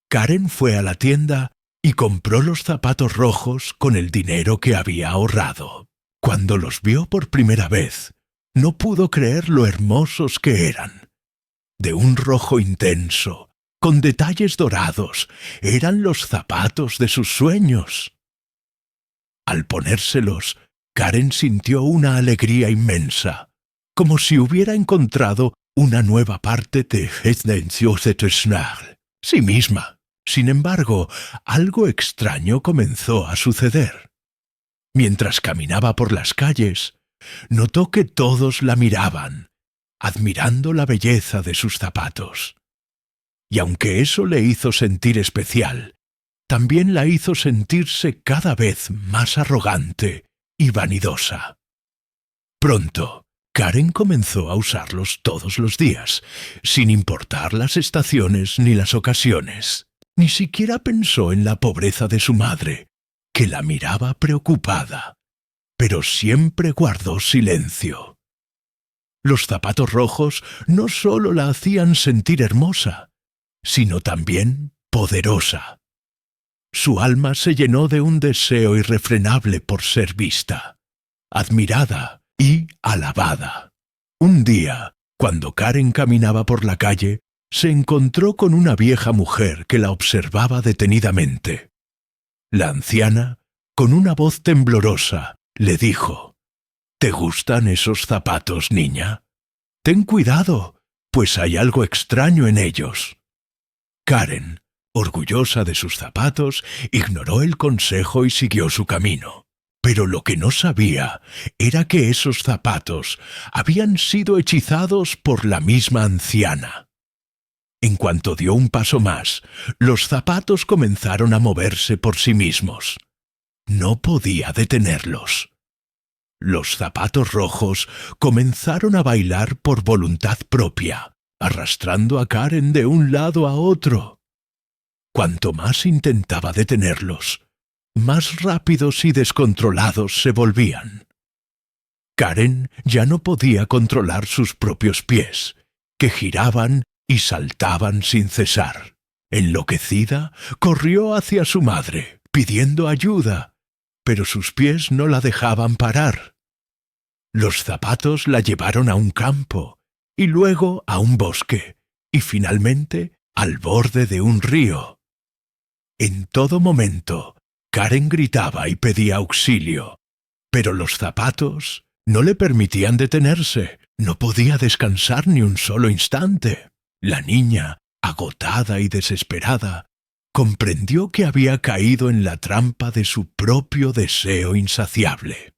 Speaker 1: Karen fue a la tienda y compró los zapatos rojos con el dinero que había ahorrado. Cuando los vio por primera vez, no pudo creer lo hermosos que eran. De un rojo intenso, con detalles dorados, eran los zapatos de sus sueños. Al ponérselos, Karen sintió una alegría inmensa, como si hubiera encontrado una nueva parte de sí misma. Sin embargo, algo extraño comenzó a suceder. Mientras caminaba por las calles, notó que todos la miraban, admirando la belleza de sus zapatos. Y aunque eso le hizo sentir especial, también la hizo sentirse cada vez más arrogante y vanidosa. Pronto, Karen comenzó a usarlos todos los días, sin importar las estaciones ni las ocasiones. Ni siquiera pensó en la pobreza de su madre, que la miraba preocupada, pero siempre guardó silencio. Los zapatos rojos no solo la hacían sentir hermosa, sino también poderosa. Su alma se llenó de un deseo irrefrenable por ser vista, admirada y alabada. Un día, cuando Karen caminaba por la calle, se encontró con una vieja mujer que la observaba detenidamente. La anciana, con una voz temblorosa, le dijo: «¿Te gustan esos zapatos, niña? Ten cuidado, pues hay algo extraño en ellos». Karen, orgullosa de sus zapatos, ignoró el consejo y siguió su camino. Pero lo que no sabía era que esos zapatos habían sido hechizados por la misma anciana. En cuanto dio un paso más, los zapatos comenzaron a moverse por sí mismos. No podía detenerlos. Los zapatos rojos comenzaron a bailar por voluntad propia, arrastrando a Karen de un lado a otro. Cuanto más intentaba detenerlos, más rápidos y descontrolados se volvían. Karen ya no podía controlar sus propios pies, que giraban y saltaban sin cesar. Enloquecida, corrió hacia su madre, pidiendo ayuda, pero sus pies no la dejaban parar. Los zapatos la llevaron a un campo, y luego a un bosque, y finalmente al borde de un río. En todo momento, Karen gritaba y pedía auxilio, pero los zapatos no le permitían detenerse. No podía descansar ni un solo instante. La niña, agotada y desesperada, comprendió que había caído en la trampa de su propio deseo insaciable.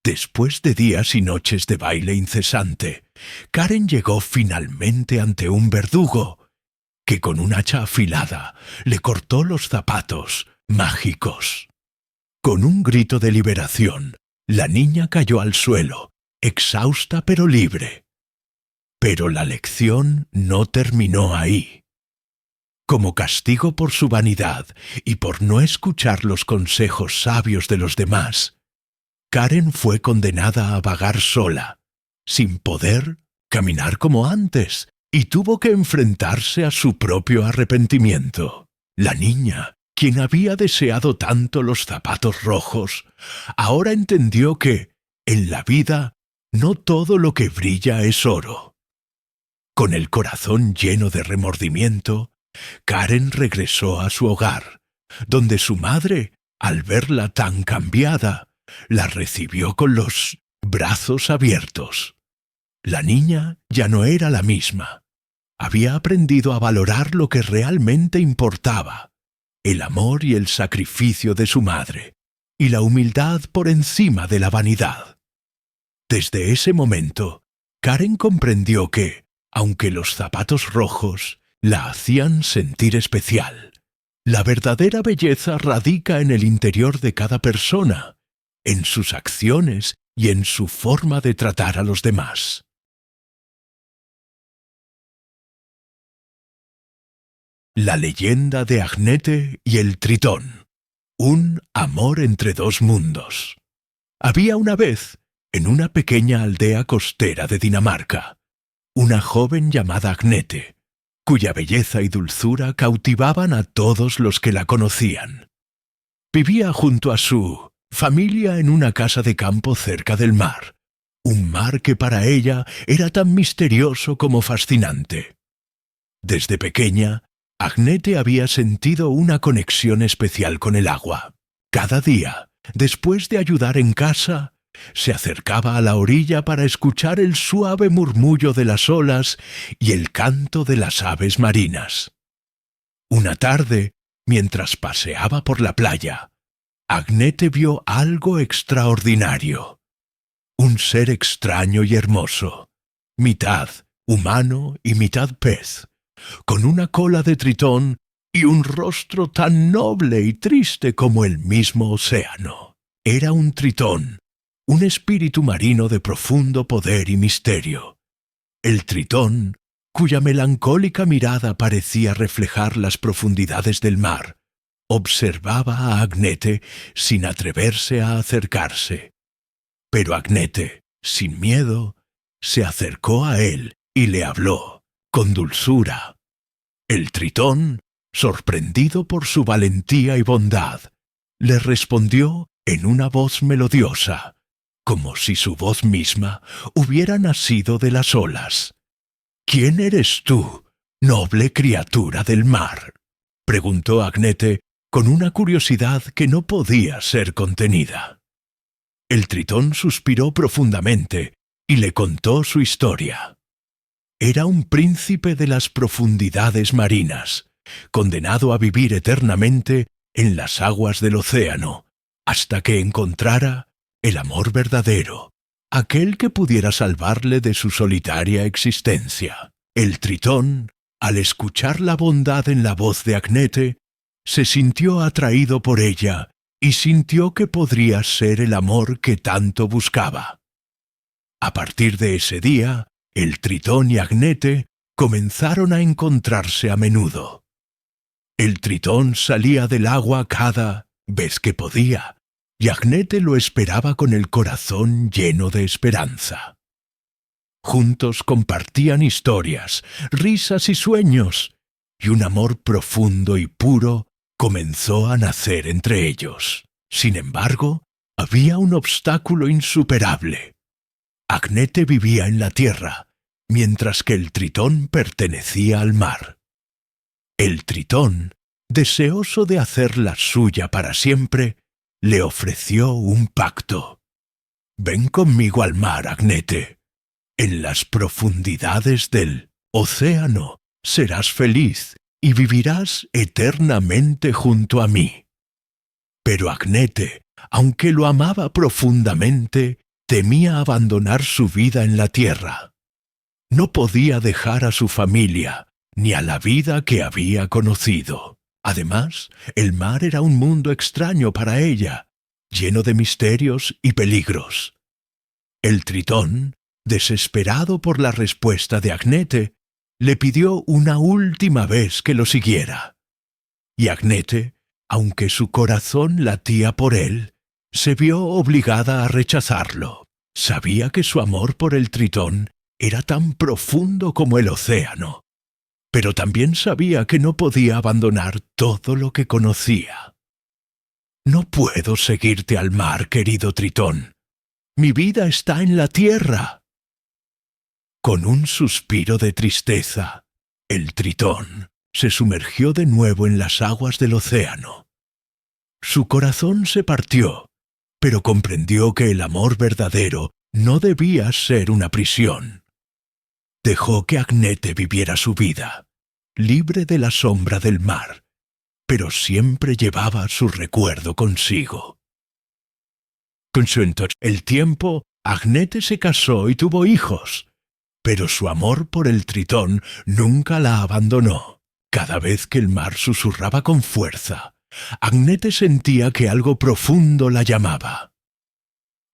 Speaker 1: Después de días y noches de baile incesante, Karen llegó finalmente ante un verdugo, que con un hacha afilada le cortó los zapatos mágicos. Con un grito de liberación, la niña cayó al suelo, exhausta pero libre. Pero la lección no terminó ahí. Como castigo por su vanidad y por no escuchar los consejos sabios de los demás, Karen fue condenada a vagar sola, sin poder caminar como antes, y tuvo que enfrentarse a su propio arrepentimiento. La niña, quien había deseado tanto los zapatos rojos, ahora entendió que, en la vida, no todo lo que brilla es oro. Con el corazón lleno de remordimiento, Karen regresó a su hogar, donde su madre, al verla tan cambiada, la recibió con los brazos abiertos. La niña ya no era la misma. Había aprendido a valorar lo que realmente importaba, el amor y el sacrificio de su madre, y la humildad por encima de la vanidad. Desde ese momento, Karen comprendió que, aunque los zapatos rojos la hacían sentir especial, la verdadera belleza radica en el interior de cada persona, en sus acciones y en su forma de tratar a los demás. La leyenda de Agnete y el Tritón. Un amor entre dos mundos. Había una vez, en una pequeña aldea costera de Dinamarca, una joven llamada Agnete, cuya belleza y dulzura cautivaban a todos los que la conocían. Vivía junto a su familia en una casa de campo cerca del mar, un mar que para ella era tan misterioso como fascinante. Desde pequeña, Agnete había sentido una conexión especial con el agua. Cada día, después de ayudar en casa, se acercaba a la orilla para escuchar el suave murmullo de las olas y el canto de las aves marinas. Una tarde, mientras paseaba por la playa, Agnete vio algo extraordinario. Un ser extraño y hermoso, mitad humano y mitad pez, con una cola de tritón y un rostro tan noble y triste como el mismo océano. Era un tritón, un espíritu marino de profundo poder y misterio. El tritón, cuya melancólica mirada parecía reflejar las profundidades del mar, observaba a Agnete sin atreverse a acercarse. Pero Agnete, sin miedo, se acercó a él y le habló, con dulzura. El tritón, sorprendido por su valentía y bondad, le respondió en una voz melodiosa, como si su voz misma hubiera nacido de las olas. ¿Quién eres tú, noble criatura del mar?, preguntó Agnete con una curiosidad que no podía ser contenida. El tritón suspiró profundamente y le contó su historia. Era un príncipe de las profundidades marinas, condenado a vivir eternamente en las aguas del océano, hasta que encontrara el amor verdadero, aquel que pudiera salvarle de su solitaria existencia. El tritón, al escuchar la bondad en la voz de Agnete, se sintió atraído por ella y sintió que podría ser el amor que tanto buscaba. A partir de ese día, el tritón y Agnete comenzaron a encontrarse a menudo. El tritón salía del agua cada vez que podía, y Agnete lo esperaba con el corazón lleno de esperanza. Juntos compartían historias, risas y sueños, y un amor profundo y puro comenzó a nacer entre ellos. Sin embargo, había un obstáculo insuperable. Agnete vivía en la tierra, mientras que el tritón pertenecía al mar. El tritón, deseoso de hacerla suya para siempre, le ofreció un pacto. «Ven conmigo al mar, Agnete. En las profundidades del océano serás feliz y vivirás eternamente junto a mí». Pero Agnete, aunque lo amaba profundamente, temía abandonar su vida en la tierra. No podía dejar a su familia, ni a la vida que había conocido. Además, el mar era un mundo extraño para ella, lleno de misterios y peligros. El tritón, desesperado por la respuesta de Agnete, le pidió una última vez que lo siguiera. Y Agnete, aunque su corazón latía por él, se vio obligada a rechazarlo. Sabía que su amor por el tritón era tan profundo como el océano. pero también sabía que no podía abandonar todo lo que conocía. «No puedo seguirte al mar, querido Tritón. Mi vida está en la tierra». Con un suspiro de tristeza, el Tritón se sumergió de nuevo en las aguas del océano. Su corazón se partió, pero comprendió que el amor verdadero no debía ser una prisión. Dejó que Agnete viviera su vida, libre de la sombra del mar, pero siempre llevaba su recuerdo consigo. Con el tiempo, Agnete se casó y tuvo hijos, pero su amor por el Tritón nunca la abandonó. Cada vez que el mar susurraba con fuerza, Agnete sentía que algo profundo la llamaba.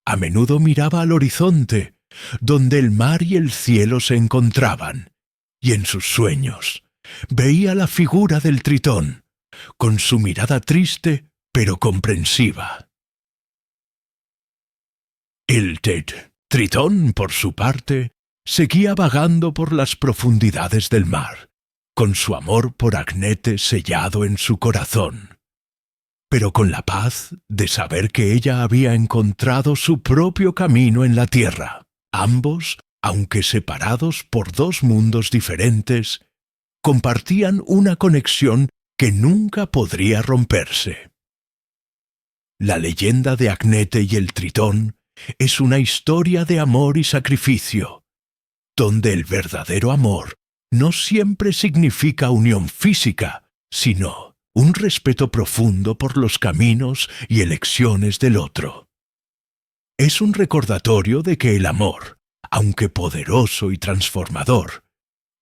Speaker 1: A menudo miraba al horizonte, donde el mar y el cielo se encontraban, y en sus sueños veía la figura del Tritón, con su mirada triste pero comprensiva. El Tritón, por su parte, seguía vagando por las profundidades del mar, con su amor por Agnete sellado en su corazón, pero con la paz de saber que ella había encontrado su propio camino en la tierra. Ambos, aunque separados por dos mundos diferentes, compartían una conexión que nunca podría romperse. La leyenda de Agnete y el Tritón es una historia de amor y sacrificio, donde el verdadero amor no siempre significa unión física, sino un respeto profundo por los caminos y elecciones del otro. Es un recordatorio de que el amor, aunque poderoso y transformador,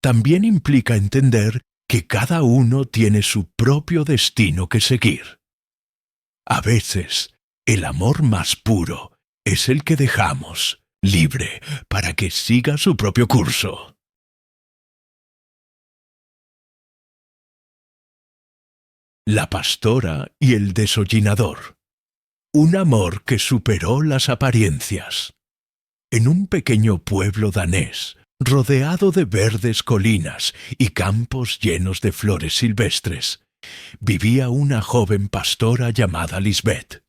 Speaker 1: también implica entender que cada uno tiene su propio destino que seguir. A veces, el amor más puro es el que dejamos libre para que siga su propio curso. La pastora y el desollinador. Un amor que superó las apariencias. En un pequeño pueblo danés, rodeado de verdes colinas y campos llenos de flores silvestres, vivía una joven pastora llamada Lisbeth.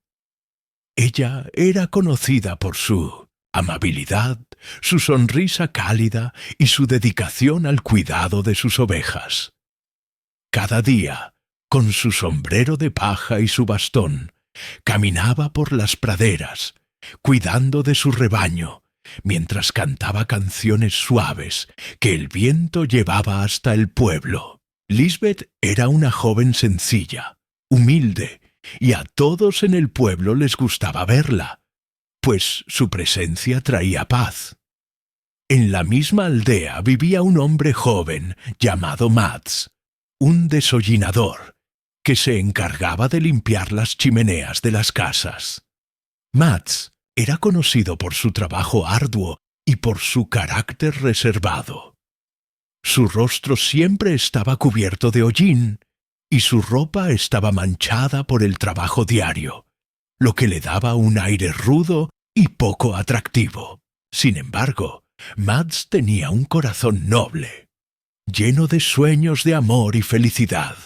Speaker 1: Ella era conocida por su amabilidad, su sonrisa cálida y su dedicación al cuidado de sus ovejas. Cada día, con su sombrero de paja y su bastón, caminaba por las praderas, cuidando de su rebaño, mientras cantaba canciones suaves que el viento llevaba hasta el pueblo. Lisbeth era una joven sencilla, humilde, y a todos en el pueblo les gustaba verla, pues su presencia traía paz. En la misma aldea vivía un hombre joven llamado Mats, un desollinador, que se encargaba de limpiar las chimeneas de las casas. Mats era conocido por su trabajo arduo y por su carácter reservado. Su rostro siempre estaba cubierto de hollín y su ropa estaba manchada por el trabajo diario, lo que le daba un aire rudo y poco atractivo. Sin embargo, Mats tenía un corazón noble, lleno de sueños de amor y felicidad.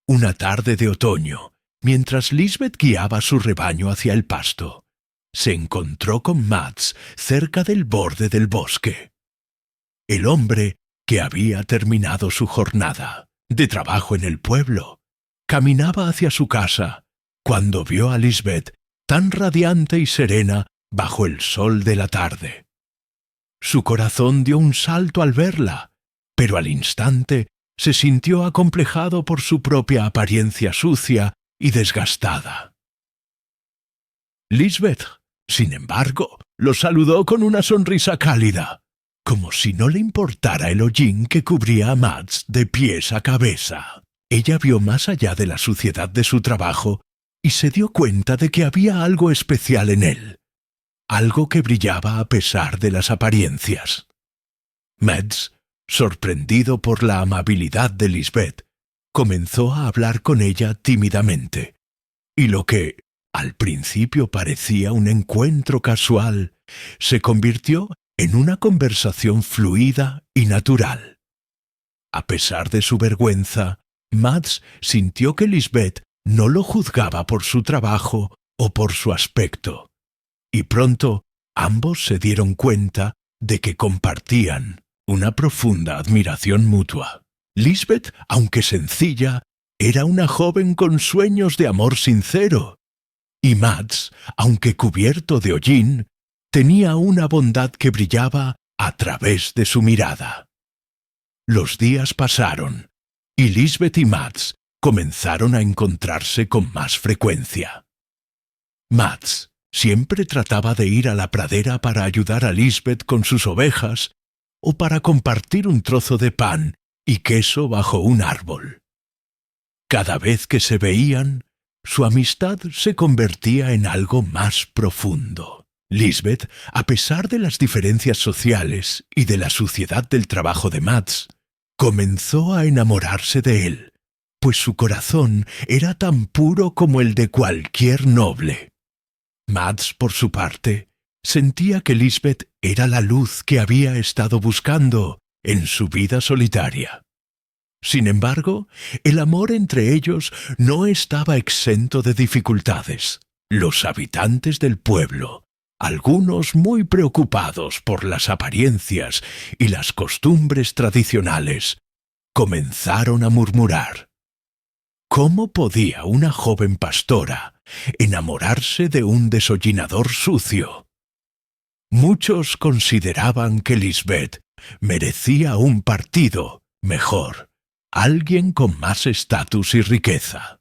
Speaker 1: Una tarde de otoño, mientras Lisbeth guiaba su rebaño hacia el pasto, se encontró con Mats cerca del borde del bosque. El hombre, que había terminado su jornada de trabajo en el pueblo, caminaba hacia su casa cuando vio a Lisbeth tan radiante y serena bajo el sol de la tarde. Su corazón dio un salto al verla, pero al instante se sintió acomplejado por su propia apariencia sucia y desgastada. Lisbeth, sin embargo, lo saludó con una sonrisa cálida, como si no le importara el hollín que cubría a Mats de pies a cabeza. Ella vio más allá de la suciedad de su trabajo y se dio cuenta de que había algo especial en él, algo que brillaba a pesar de las apariencias. Mats, sorprendido por la amabilidad de Lisbeth, comenzó a hablar con ella tímidamente, y lo que, al principio parecía un encuentro casual, se convirtió en una conversación fluida y natural. A pesar de su vergüenza, Mads sintió que Lisbeth no lo juzgaba por su trabajo o por su aspecto, y pronto ambos se dieron cuenta de que compartían una profunda admiración mutua. Lisbeth, aunque sencilla, era una joven con sueños de amor sincero, y Mads, aunque cubierto de hollín, tenía una bondad que brillaba a través de su mirada. Los días pasaron, y Lisbeth y Mads comenzaron a encontrarse con más frecuencia. Mads siempre trataba de ir a la pradera para ayudar a Lisbeth con sus ovejas o para compartir un trozo de pan y queso bajo un árbol. Cada vez que se veían, su amistad se convertía en algo más profundo. Lisbeth, a pesar de las diferencias sociales y de la suciedad del trabajo de Mads, comenzó a enamorarse de él, pues su corazón era tan puro como el de cualquier noble. Mads, por su parte, sentía que Lisbeth era la luz que había estado buscando en su vida solitaria. Sin embargo, el amor entre ellos no estaba exento de dificultades. Los habitantes del pueblo, algunos muy preocupados por las apariencias y las costumbres tradicionales, comenzaron a murmurar. ¿Cómo podía una joven pastora enamorarse de un desollinador sucio? Muchos consideraban que Lisbeth merecía un partido mejor, alguien con más estatus y riqueza.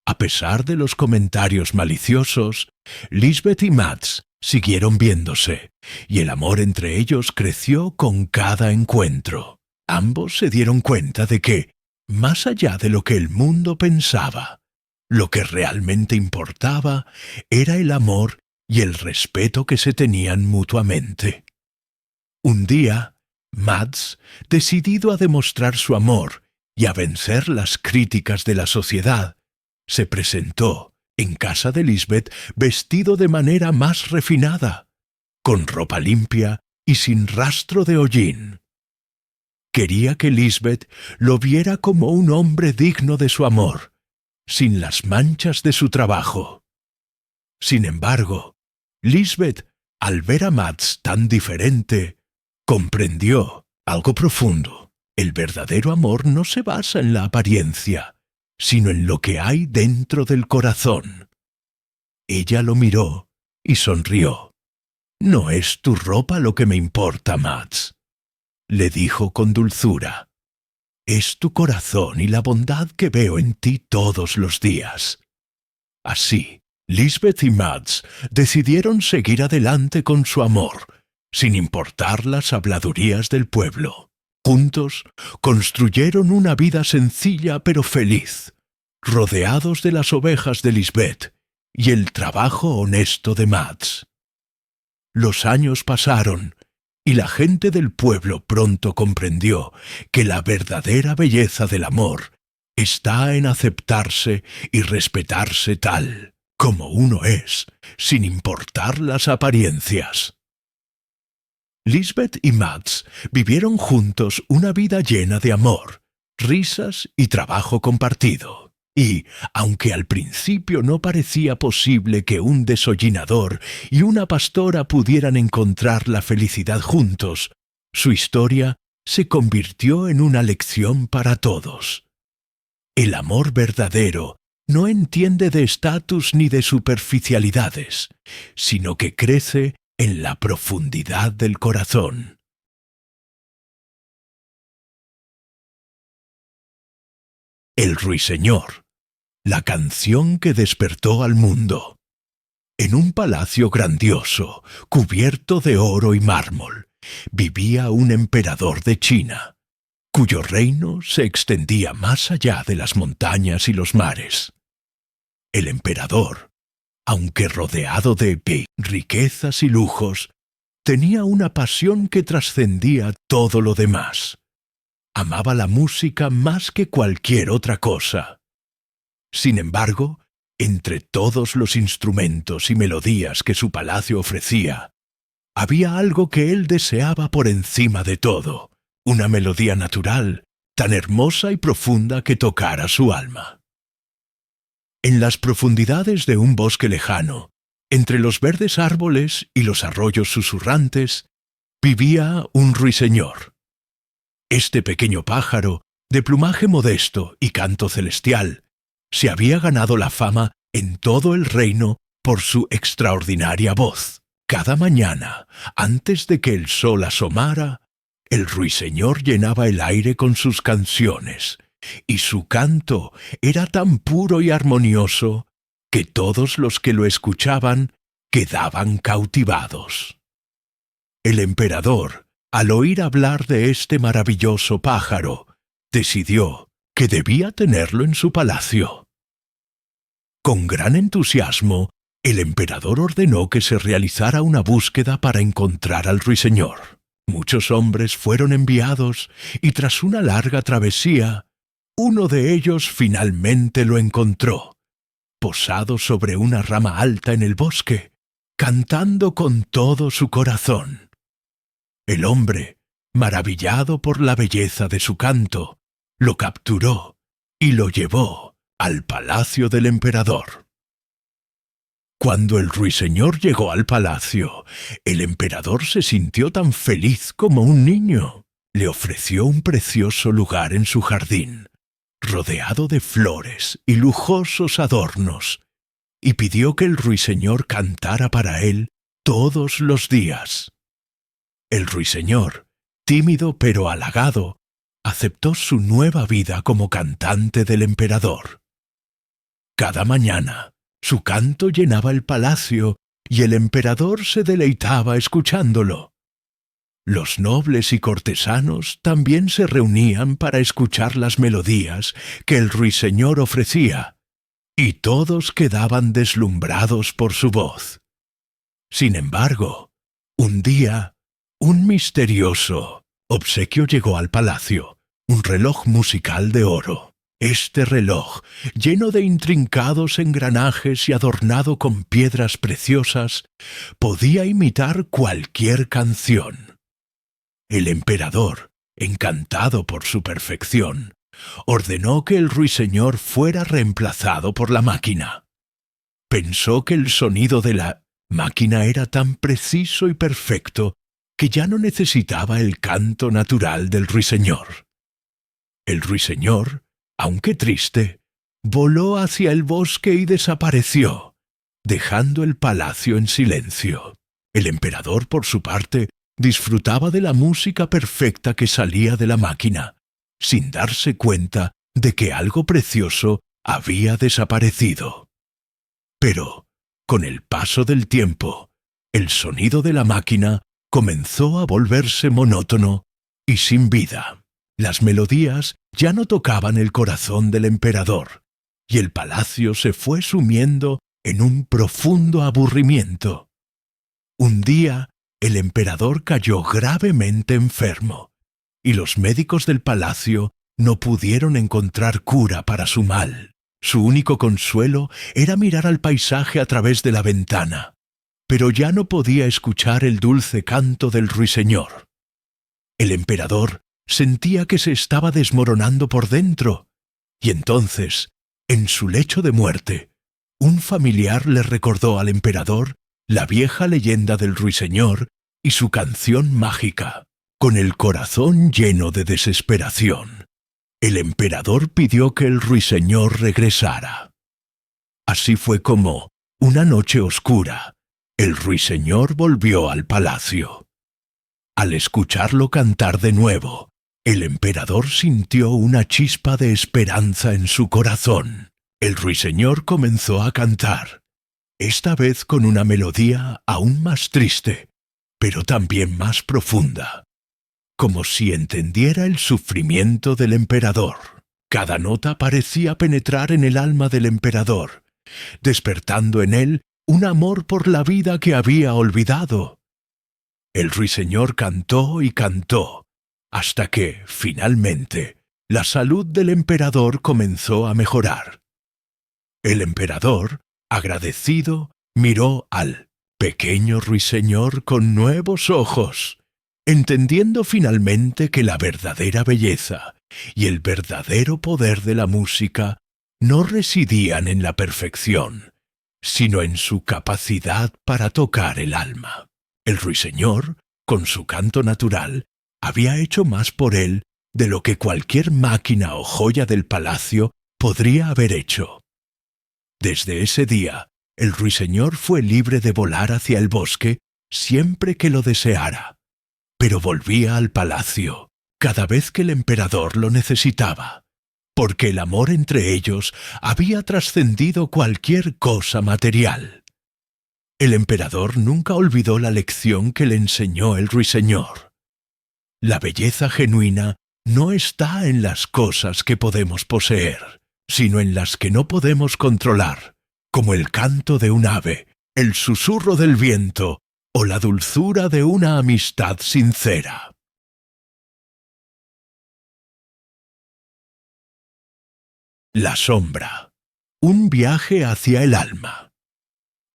Speaker 1: A pesar de los comentarios maliciosos, Lisbeth y Mads siguieron viéndose, y el amor entre ellos creció con cada encuentro. Ambos se dieron cuenta de que, más allá de lo que el mundo pensaba, lo que realmente importaba era el amor y el respeto que se tenían mutuamente. Un día, Mads, decidido a demostrar su amor y a vencer las críticas de la sociedad, se presentó en casa de Lisbeth vestido de manera más refinada, con ropa limpia y sin rastro de hollín. Quería que Lisbeth lo viera como un hombre digno de su amor, sin las manchas de su trabajo. Sin embargo, Lisbeth, al ver a Mads tan diferente, comprendió algo profundo. El verdadero amor no se basa en la apariencia, sino en lo que hay dentro del corazón. Ella lo miró y sonrió. «No es tu ropa lo que me importa, Mads», le dijo con dulzura. «Es tu corazón y la bondad que veo en ti todos los días». Así, Lisbeth y Mads decidieron seguir adelante con su amor, sin importar las habladurías del pueblo. Juntos construyeron una vida sencilla pero feliz, rodeados de las ovejas de Lisbeth y el trabajo honesto de Mads. Los años pasaron y la gente del pueblo pronto comprendió que la verdadera belleza del amor está en aceptarse y respetarse tal como uno es, sin importar las apariencias. Lisbeth y Mads vivieron juntos una vida llena de amor, risas y trabajo compartido. Y, aunque al principio no parecía posible que un desollinador y una pastora pudieran encontrar la felicidad juntos, su historia se convirtió en una lección para todos. El amor verdadero no entiende de estatus ni de superficialidades, sino que crece en la profundidad del corazón. El ruiseñor, la canción que despertó al mundo. En un palacio grandioso, cubierto de oro y mármol, vivía un emperador de China, cuyo reino se extendía más allá de las montañas y los mares. El emperador, aunque rodeado de riquezas y lujos, tenía una pasión que trascendía todo lo demás. Amaba la música más que cualquier otra cosa. Sin embargo, entre todos los instrumentos y melodías que su palacio ofrecía, había algo que él deseaba por encima de todo, una melodía natural, tan hermosa y profunda que tocara su alma. En las profundidades de un bosque lejano, entre los verdes árboles y los arroyos susurrantes, vivía un ruiseñor. Este pequeño pájaro, de plumaje modesto y canto celestial, se había ganado la fama en todo el reino por su extraordinaria voz. Cada mañana, antes de que el sol asomara, el ruiseñor llenaba el aire con sus canciones, y su canto era tan puro y armonioso que todos los que lo escuchaban quedaban cautivados. El emperador, al oír hablar de este maravilloso pájaro, decidió que debía tenerlo en su palacio. Con gran entusiasmo, el emperador ordenó que se realizara una búsqueda para encontrar al ruiseñor. Muchos hombres fueron enviados y tras una larga travesía, uno de ellos finalmente lo encontró, posado sobre una rama alta en el bosque, cantando con todo su corazón. El hombre, maravillado por la belleza de su canto, lo capturó y lo llevó al palacio del emperador. Cuando el ruiseñor llegó al palacio, el emperador se sintió tan feliz como un niño. Le ofreció un precioso lugar en su jardín, rodeado de flores y lujosos adornos, y pidió que el ruiseñor cantara para él todos los días. El ruiseñor, tímido pero halagado, aceptó su nueva vida como cantante del emperador. Cada mañana, su canto llenaba el palacio y el emperador se deleitaba escuchándolo. Los nobles y cortesanos también se reunían para escuchar las melodías que el ruiseñor ofrecía, y todos quedaban deslumbrados por su voz. Sin embargo, un día, un misterioso obsequio llegó al palacio, un reloj musical de oro. Este reloj, lleno de intrincados engranajes y adornado con piedras preciosas, podía imitar cualquier canción. El emperador, encantado por su perfección, ordenó que el ruiseñor fuera reemplazado por la máquina. Pensó que el sonido de la máquina era tan preciso y perfecto que ya no necesitaba el canto natural del ruiseñor. El ruiseñor, aunque triste, voló hacia el bosque y desapareció, dejando el palacio en silencio. El emperador, por su parte, disfrutaba de la música perfecta que salía de la máquina, sin darse cuenta de que algo precioso había desaparecido. Pero, con el paso del tiempo, el sonido de la máquina comenzó a volverse monótono y sin vida. Las melodías ya no tocaban el corazón del emperador, y el palacio se fue sumiendo en un profundo aburrimiento. Un día, el emperador cayó gravemente enfermo, y los médicos del palacio no pudieron encontrar cura para su mal. Su único consuelo era mirar al paisaje a través de la ventana, pero ya no podía escuchar el dulce canto del ruiseñor. El emperador sentía que se estaba desmoronando por dentro, y entonces, en su lecho de muerte, un familiar le recordó al emperador la vieja leyenda del ruiseñor y su canción mágica. Con el corazón lleno de desesperación, el emperador pidió que el ruiseñor regresara. Así fue como, una noche oscura, el ruiseñor volvió al palacio. Al escucharlo cantar de nuevo, el emperador sintió una chispa de esperanza en su corazón. El ruiseñor comenzó a cantar, esta vez con una melodía aún más triste, pero también más profunda, como si entendiera el sufrimiento del emperador. Cada nota parecía penetrar en el alma del emperador, despertando en él un amor por la vida que había olvidado. El ruiseñor cantó y cantó, hasta que, finalmente, la salud del emperador comenzó a mejorar. El emperador, agradecido, miró al pequeño ruiseñor con nuevos ojos entendiendo finalmente que la verdadera belleza y el verdadero poder de la música no residían en la perfección, sino en su capacidad para tocar el alma. El ruiseñor, con su canto natural, había hecho más por él de lo que cualquier máquina o joya del palacio podría haber hecho. Desde ese día, el ruiseñor fue libre de volar hacia el bosque siempre que lo deseara, pero volvía al palacio cada vez que el emperador lo necesitaba, porque el amor entre ellos había trascendido cualquier cosa material. El emperador nunca olvidó la lección que le enseñó el ruiseñor. La belleza genuina no está en las cosas que podemos poseer, sino en las que no podemos controlar, como el canto de un ave, el susurro del viento o la dulzura de una amistad sincera. La sombra. Un viaje hacia el alma.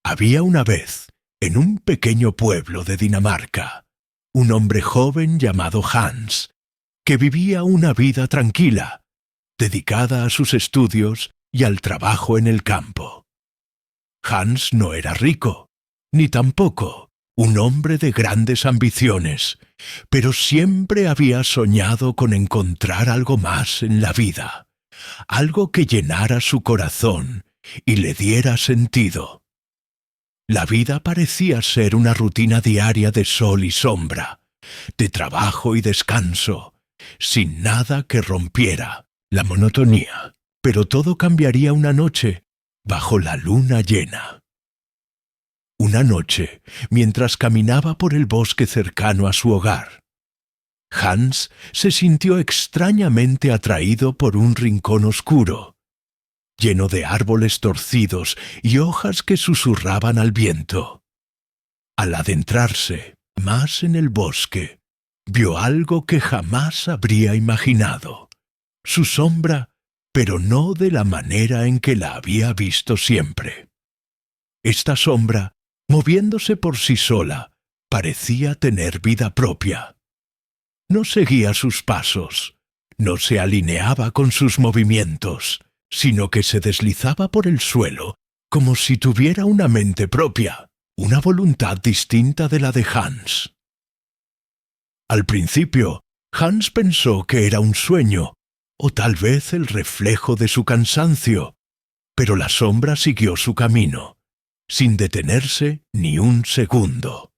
Speaker 1: Había una vez, en un pequeño pueblo de Dinamarca, un hombre joven llamado Hans, que vivía una vida tranquila, dedicada a sus estudios y al trabajo en el campo. Hans no era rico, ni tampoco un hombre de grandes ambiciones, pero siempre había soñado con encontrar algo más en la vida, algo que llenara su corazón y le diera sentido. La vida parecía ser una rutina diaria de sol y sombra, de trabajo y descanso, sin nada que rompiera la monotonía. Pero todo cambiaría una noche, bajo la luna llena. Una noche, mientras caminaba por el bosque cercano a su hogar, Hans se sintió extrañamente atraído por un rincón oscuro, lleno de árboles torcidos y hojas que susurraban al viento. Al adentrarse más en el bosque, vio algo que jamás habría imaginado: su sombra, pero no de la manera en que la había visto siempre. Esta sombra, moviéndose por sí sola, parecía tener vida propia. No seguía sus pasos, no se alineaba con sus movimientos, sino que se deslizaba por el suelo como si tuviera una mente propia, una voluntad distinta de la de Hans. Al principio, Hans pensó que era un sueño, o tal vez el reflejo de su cansancio, pero la sombra siguió su camino, sin detenerse ni un segundo.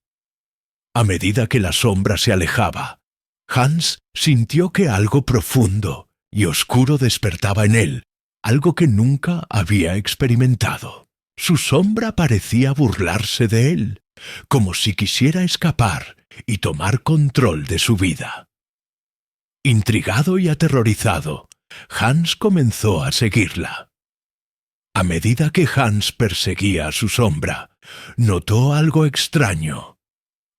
Speaker 1: A medida que la sombra se alejaba, Hans sintió que algo profundo y oscuro despertaba en él, algo que nunca había experimentado. Su sombra parecía burlarse de él, como si quisiera escapar y tomar control de su vida. Intrigado y aterrorizado, Hans comenzó a seguirla. A medida que Hans perseguía a su sombra, notó algo extraño.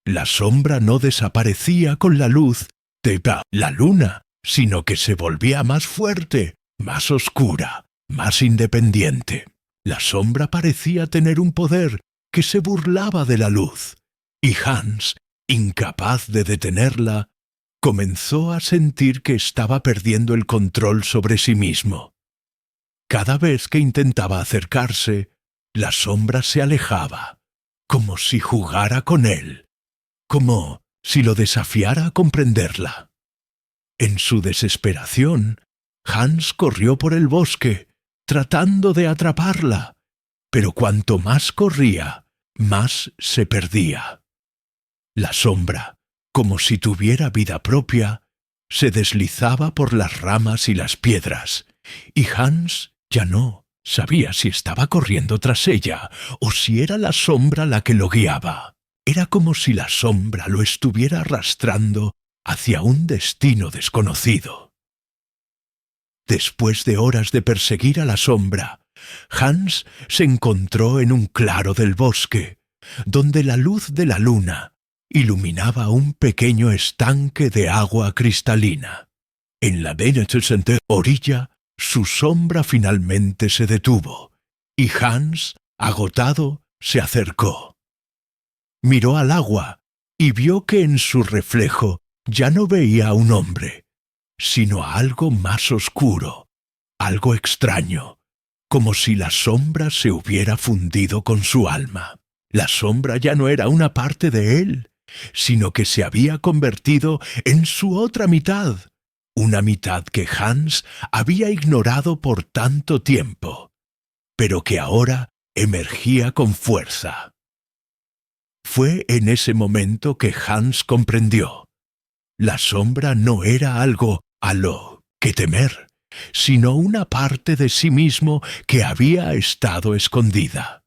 Speaker 1: La sombra no desaparecía con la luz de la luna, sino que se volvía más fuerte, más oscura, más independiente. La sombra parecía tener un poder que se burlaba de la luz, y Hans, incapaz de detenerla, comenzó a sentir que estaba perdiendo el control sobre sí mismo. Cada vez que intentaba acercarse, la sombra se alejaba, como si jugara con él, como si lo desafiara a comprenderla. En su desesperación, Hans corrió por el bosque, tratando de atraparla, pero cuanto más corría, más se perdía. La sombra, como si tuviera vida propia, se deslizaba por las ramas y las piedras, y Hans ya no sabía si estaba corriendo tras ella o si era la sombra la que lo guiaba. Era como si la sombra lo estuviera arrastrando hacia un destino desconocido. Después de horas de perseguir a la sombra, Hans se encontró en un claro del bosque, donde la luz de la luna iluminaba un pequeño estanque de agua cristalina. En la siguiente orilla, su sombra finalmente se detuvo, y Hans, agotado, se acercó. Miró al agua y vio que en su reflejo ya no veía a un hombre, sino a algo más oscuro, algo extraño, como si la sombra se hubiera fundido con su alma. La sombra ya no era una parte de él, sino que se había convertido en su otra mitad, una mitad que Hans había ignorado por tanto tiempo, pero que ahora emergía con fuerza. Fue en ese momento que Hans comprendió. La sombra no era algo a lo que temer, sino una parte de sí mismo que había estado escondida,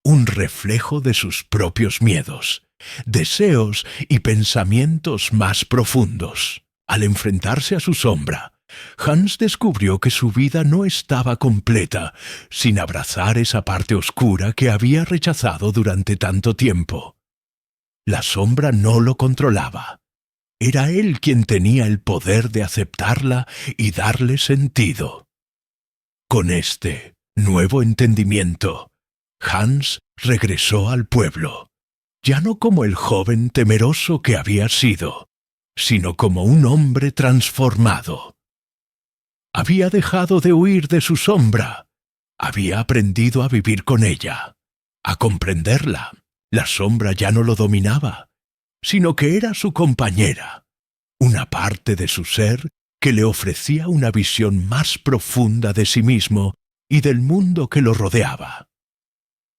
Speaker 1: un reflejo de sus propios miedos, deseos y pensamientos más profundos. Al enfrentarse a su sombra, Hans descubrió que su vida no estaba completa sin abrazar esa parte oscura que había rechazado durante tanto tiempo. La sombra no lo controlaba. Era él quien tenía el poder de aceptarla y darle sentido. Con este nuevo entendimiento, Hans regresó al pueblo, ya no como el joven temeroso que había sido, sino como un hombre transformado. Había dejado de huir de su sombra, había aprendido a vivir con ella, a comprenderla. La sombra ya no lo dominaba, sino que era su compañera, una parte de su ser que le ofrecía una visión más profunda de sí mismo y del mundo que lo rodeaba.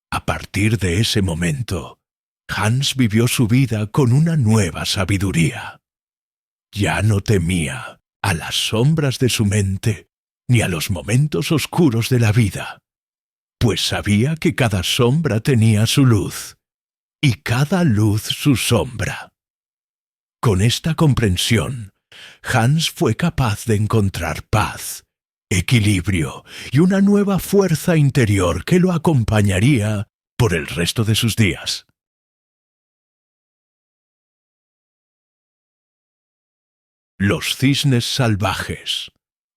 Speaker 1: A partir de ese momento, Hans vivió su vida con una nueva sabiduría. Ya no temía a las sombras de su mente ni a los momentos oscuros de la vida, pues sabía que cada sombra tenía su luz y cada luz su sombra. Con esta comprensión, Hans fue capaz de encontrar paz, equilibrio y una nueva fuerza interior que lo acompañaría por el resto de sus días. Los cisnes salvajes,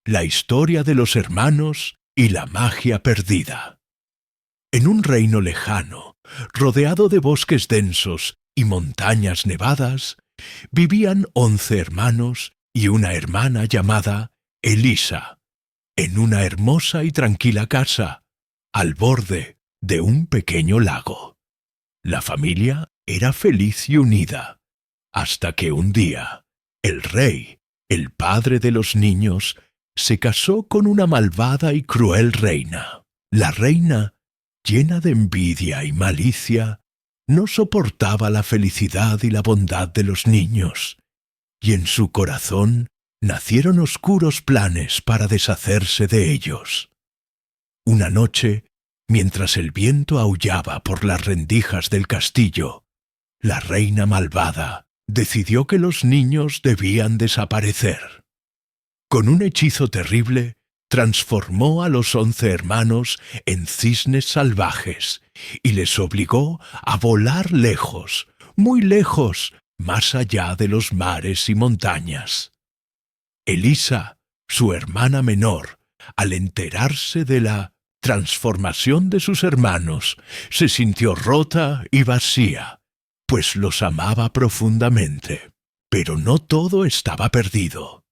Speaker 1: la historia de los hermanos y la magia perdida. En un reino lejano, rodeado de bosques densos y montañas nevadas, vivían 11 hermanos y una hermana llamada Elisa, en una hermosa y tranquila casa, al borde de un pequeño lago. La familia era feliz y unida, hasta que un día, el rey, el padre de los niños, se casó con una malvada y cruel reina. La reina, llena de envidia y malicia, no soportaba la felicidad y la bondad de los niños, y en su corazón nacieron oscuros planes para deshacerse de ellos. Una noche, mientras el viento aullaba por las rendijas del castillo, la reina malvada decidió que los niños debían desaparecer. Con un hechizo terrible, transformó a los 11 hermanos en cisnes salvajes y les obligó a volar lejos, muy lejos, más allá de los mares y montañas. Elisa, su hermana menor, al enterarse de la transformación de sus hermanos, se sintió rota y vacía, pues los amaba profundamente. Pero no todo estaba perdido.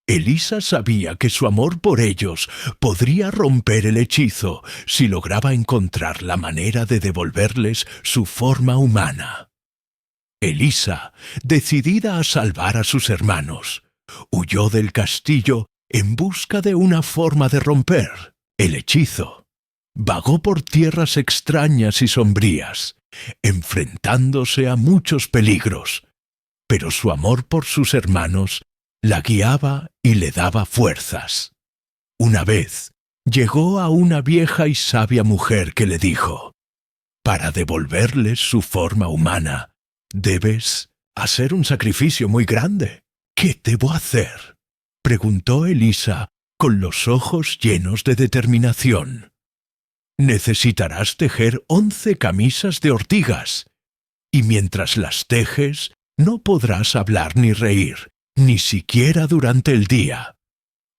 Speaker 1: Elisa sabía que su amor por ellos podría romper el hechizo si lograba encontrar la manera de devolverles su forma humana. Elisa, decidida a salvar a sus hermanos, huyó del castillo en busca de una forma de romper el hechizo. Vagó por tierras extrañas y sombrías, enfrentándose a muchos peligros, pero su amor por sus hermanos la guiaba y le daba fuerzas. Una vez llegó a una vieja y sabia mujer que le dijo: «Para devolverles su forma humana, debes hacer un sacrificio muy grande». «¿Qué debo hacer?», preguntó Elisa con los ojos llenos de determinación. «Necesitarás tejer 11 camisas de ortigas, y mientras las tejes no podrás hablar ni reír, ni siquiera durante el día.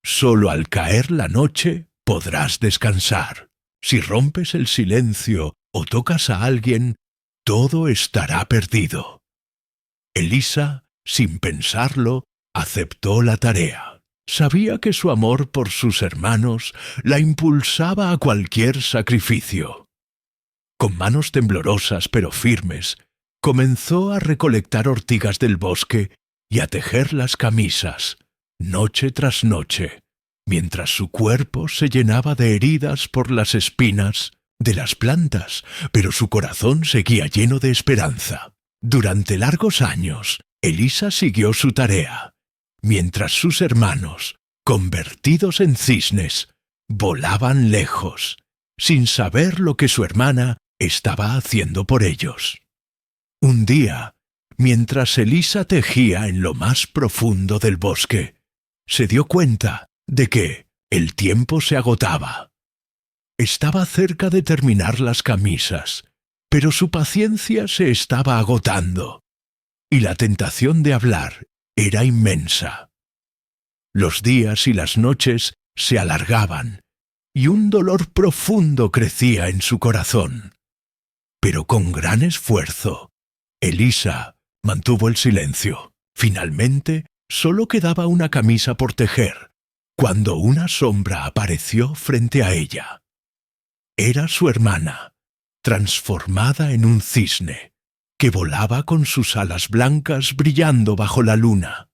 Speaker 1: Solo al caer la noche podrás descansar. Si rompes el silencio o tocas a alguien, todo estará perdido». Elisa, sin pensarlo, aceptó la tarea. Sabía que su amor por sus hermanos la impulsaba a cualquier sacrificio. Con manos temblorosas pero firmes, comenzó a recolectar ortigas del bosque y a tejer las camisas, noche tras noche, mientras su cuerpo se llenaba de heridas por las espinas de las plantas, pero su corazón seguía lleno de esperanza. Durante largos años, Elisa siguió su tarea, mientras sus hermanos, convertidos en cisnes, volaban lejos, sin saber lo que su hermana estaba haciendo por ellos. Un día, mientras Elisa tejía en lo más profundo del bosque, se dio cuenta de que el tiempo se agotaba. Estaba cerca de terminar las camisas, pero su paciencia se estaba agotando, y la tentación de hablar era inmensa. Los días y las noches se alargaban, y un dolor profundo crecía en su corazón. Pero con gran esfuerzo, Elisa mantuvo el silencio. Finalmente, solo quedaba una camisa por tejer, cuando una sombra apareció frente a ella. Era su hermana, transformada en un cisne, que volaba con sus alas blancas brillando bajo la luna.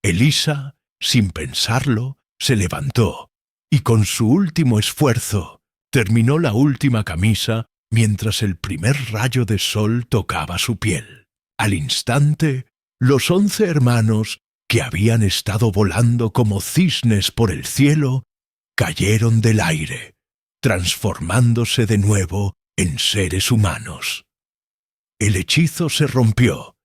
Speaker 1: Elisa, sin pensarlo, se levantó, y con su último esfuerzo, terminó la última camisa mientras el primer rayo de sol tocaba su piel. Al instante, los 11 hermanos, que habían estado volando como cisnes por el cielo, cayeron del aire, transformándose de nuevo en seres humanos. El hechizo se rompió,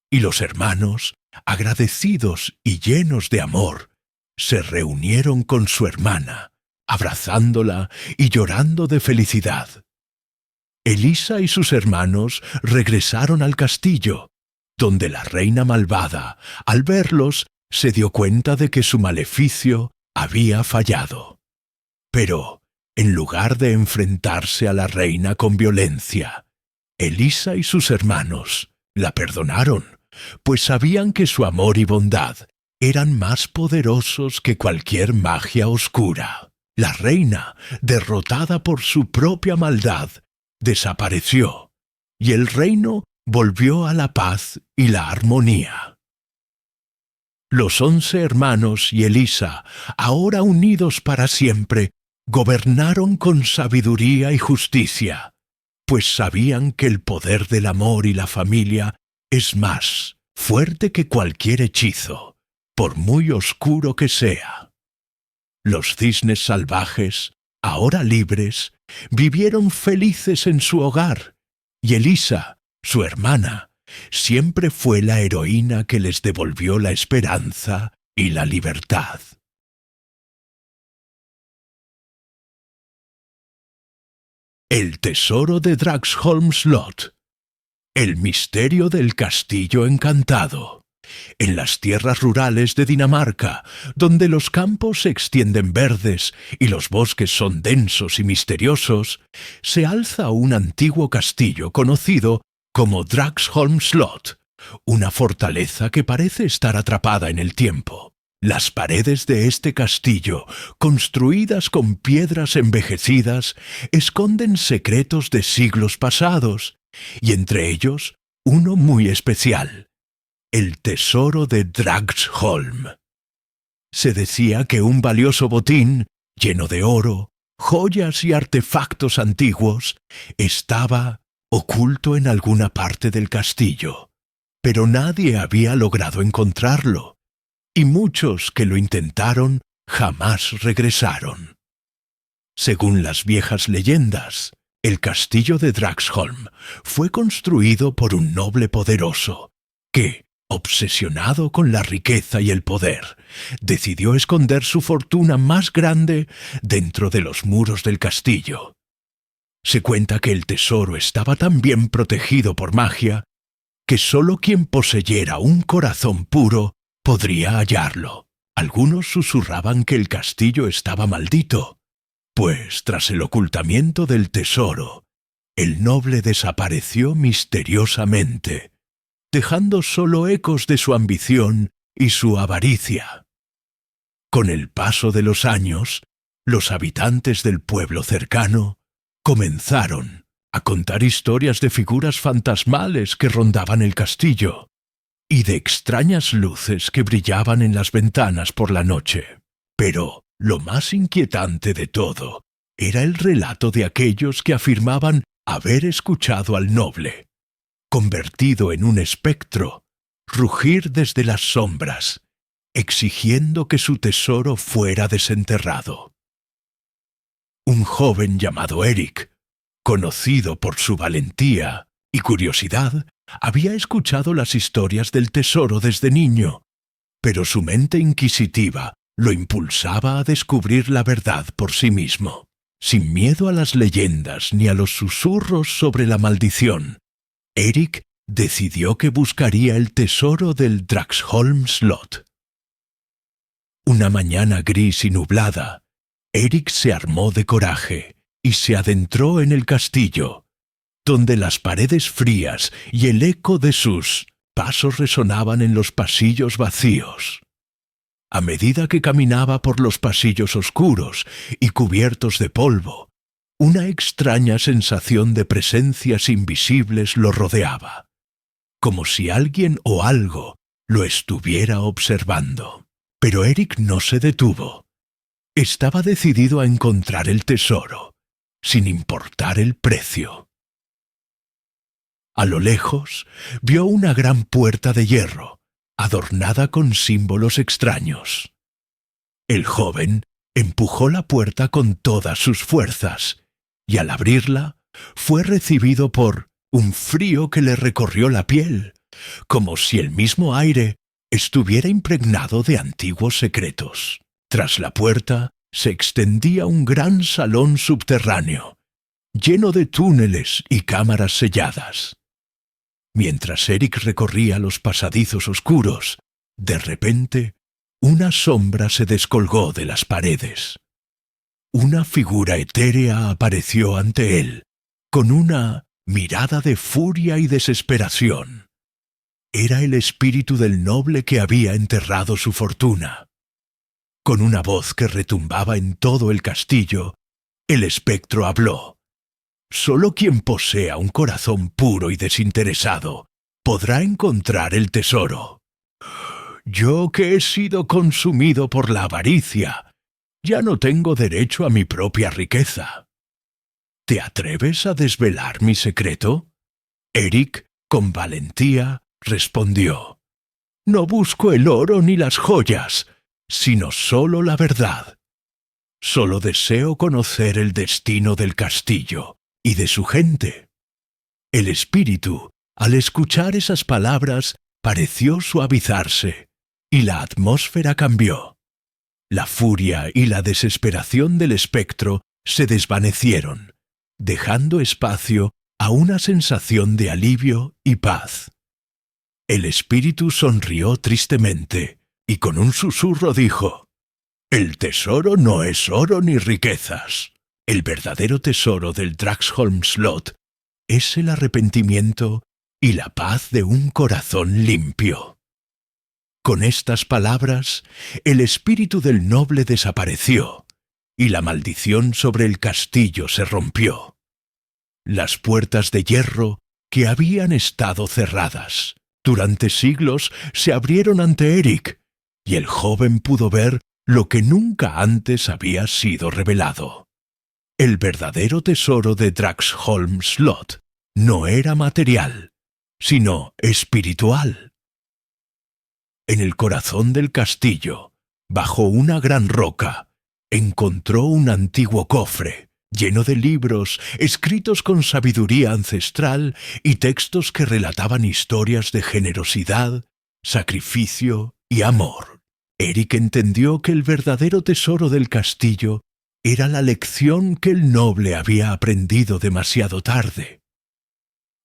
Speaker 1: y los hermanos, agradecidos y llenos de amor, se reunieron con su hermana, abrazándola y llorando de felicidad. Elisa y sus hermanos regresaron al castillo, donde la reina malvada, al verlos, se dio cuenta de que su maleficio había fallado. Pero, en lugar de enfrentarse a la reina con violencia, Elisa y sus hermanos la perdonaron, pues sabían que su amor y bondad eran más poderosos que cualquier magia oscura. La reina, derrotada por su propia maldad, desapareció, y el reino volvió a la paz y la armonía. Los 11 hermanos y Elisa, ahora unidos para siempre, gobernaron con sabiduría y justicia, pues sabían que el poder del amor y la familia es más fuerte que cualquier hechizo, por muy oscuro que sea. Los cisnes salvajes, ahora libres, vivieron felices en su hogar, y Elisa, su hermana, siempre fue la heroína que les devolvió la esperanza y la libertad. El tesoro de Dragsholm Slott. El misterio del castillo encantado. En las tierras rurales de Dinamarca, donde los campos se extienden verdes y los bosques son densos y misteriosos, se alza un antiguo castillo conocido como Dragsholm Slott, una fortaleza que parece estar atrapada en el tiempo. Las paredes de este castillo, construidas con piedras envejecidas, esconden secretos de siglos pasados, y entre ellos uno muy especial: el tesoro de Dragsholm. Se decía que un valioso botín, lleno de oro, joyas y artefactos antiguos, estaba oculto en alguna parte del castillo, pero nadie había logrado encontrarlo, y muchos que lo intentaron jamás regresaron. Según las viejas leyendas, el castillo de Dragsholm fue construido por un noble poderoso, que, obsesionado con la riqueza y el poder, decidió esconder su fortuna más grande dentro de los muros del castillo. Se cuenta que el tesoro estaba tan bien protegido por magia que sólo quien poseyera un corazón puro podría hallarlo. Algunos susurraban que el castillo estaba maldito, pues tras el ocultamiento del tesoro, el noble desapareció misteriosamente, dejando solo ecos de su ambición y su avaricia. Con el paso de los años, los habitantes del pueblo cercano comenzaron a contar historias de figuras fantasmales que rondaban el castillo y de extrañas luces que brillaban en las ventanas por la noche. Pero lo más inquietante de todo era el relato de aquellos que afirmaban haber escuchado al noble, convertido en un espectro, rugir desde las sombras, exigiendo que su tesoro fuera desenterrado. Un joven llamado Eric, conocido por su valentía y curiosidad, había escuchado las historias del tesoro desde niño, pero su mente inquisitiva lo impulsaba a descubrir la verdad por sí mismo. Sin miedo a las leyendas ni a los susurros sobre la maldición, Eric decidió que buscaría el tesoro del Draxholm Slot. Una mañana gris y nublada, Eric se armó de coraje y se adentró en el castillo, donde las paredes frías y el eco de sus pasos resonaban en los pasillos vacíos. A medida que caminaba por los pasillos oscuros y cubiertos de polvo, una extraña sensación de presencias invisibles lo rodeaba, como si alguien o algo lo estuviera observando. Pero Eric no se detuvo. Estaba decidido a encontrar el tesoro, sin importar el precio. A lo lejos, vio una gran puerta de hierro, adornada con símbolos extraños. El joven empujó la puerta con todas sus fuerzas, y al abrirla, fue recibido por un frío que le recorrió la piel, como si el mismo aire estuviera impregnado de antiguos secretos. Tras la puerta se extendía un gran salón subterráneo, lleno de túneles y cámaras selladas. Mientras Eric recorría los pasadizos oscuros, de repente, una sombra se descolgó de las paredes. Una figura etérea apareció ante él, con una mirada de furia y desesperación. Era el espíritu del noble que había enterrado su fortuna. Con una voz que retumbaba en todo el castillo, el espectro habló. Solo quien posea un corazón puro y desinteresado podrá encontrar el tesoro. Yo que he sido consumido por la avaricia, ya no tengo derecho a mi propia riqueza. ¿Te atreves a desvelar mi secreto? Eric, con valentía, respondió. No busco el oro ni las joyas, sino solo la verdad. Solo deseo conocer el destino del castillo y de su gente. El espíritu, al escuchar esas palabras, pareció suavizarse, y la atmósfera cambió. La furia y la desesperación del espectro se desvanecieron, dejando espacio a una sensación de alivio y paz. El espíritu sonrió tristemente, y con un susurro dijo, «El tesoro no es oro ni riquezas. El verdadero tesoro del Draxholm Slot es el arrepentimiento y la paz de un corazón limpio». Con estas palabras, el espíritu del noble desapareció, y la maldición sobre el castillo se rompió. Las puertas de hierro, que habían estado cerradas durante siglos, se abrieron ante Eric, y el joven pudo ver lo que nunca antes había sido revelado. El verdadero tesoro de Draxholm Slot no era material, sino espiritual. En el corazón del castillo, bajo una gran roca, encontró un antiguo cofre, lleno de libros escritos con sabiduría ancestral y textos que relataban historias de generosidad, sacrificio y amor. Eric entendió que el verdadero tesoro del castillo era la lección que el noble había aprendido demasiado tarde.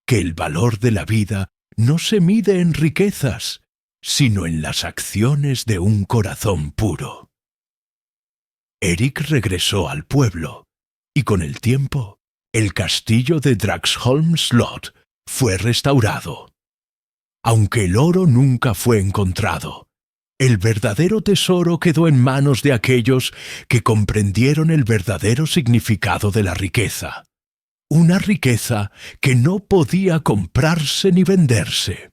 Speaker 1: Que el valor de la vida no se mide en riquezas, sino en las acciones de un corazón puro. Eric regresó al pueblo, y con el tiempo, el castillo de Draxholm Slot fue restaurado. aunque el oro nunca fue encontrado. El verdadero tesoro quedó en manos de aquellos que comprendieron el verdadero significado de la riqueza. Una riqueza que no podía comprarse ni venderse.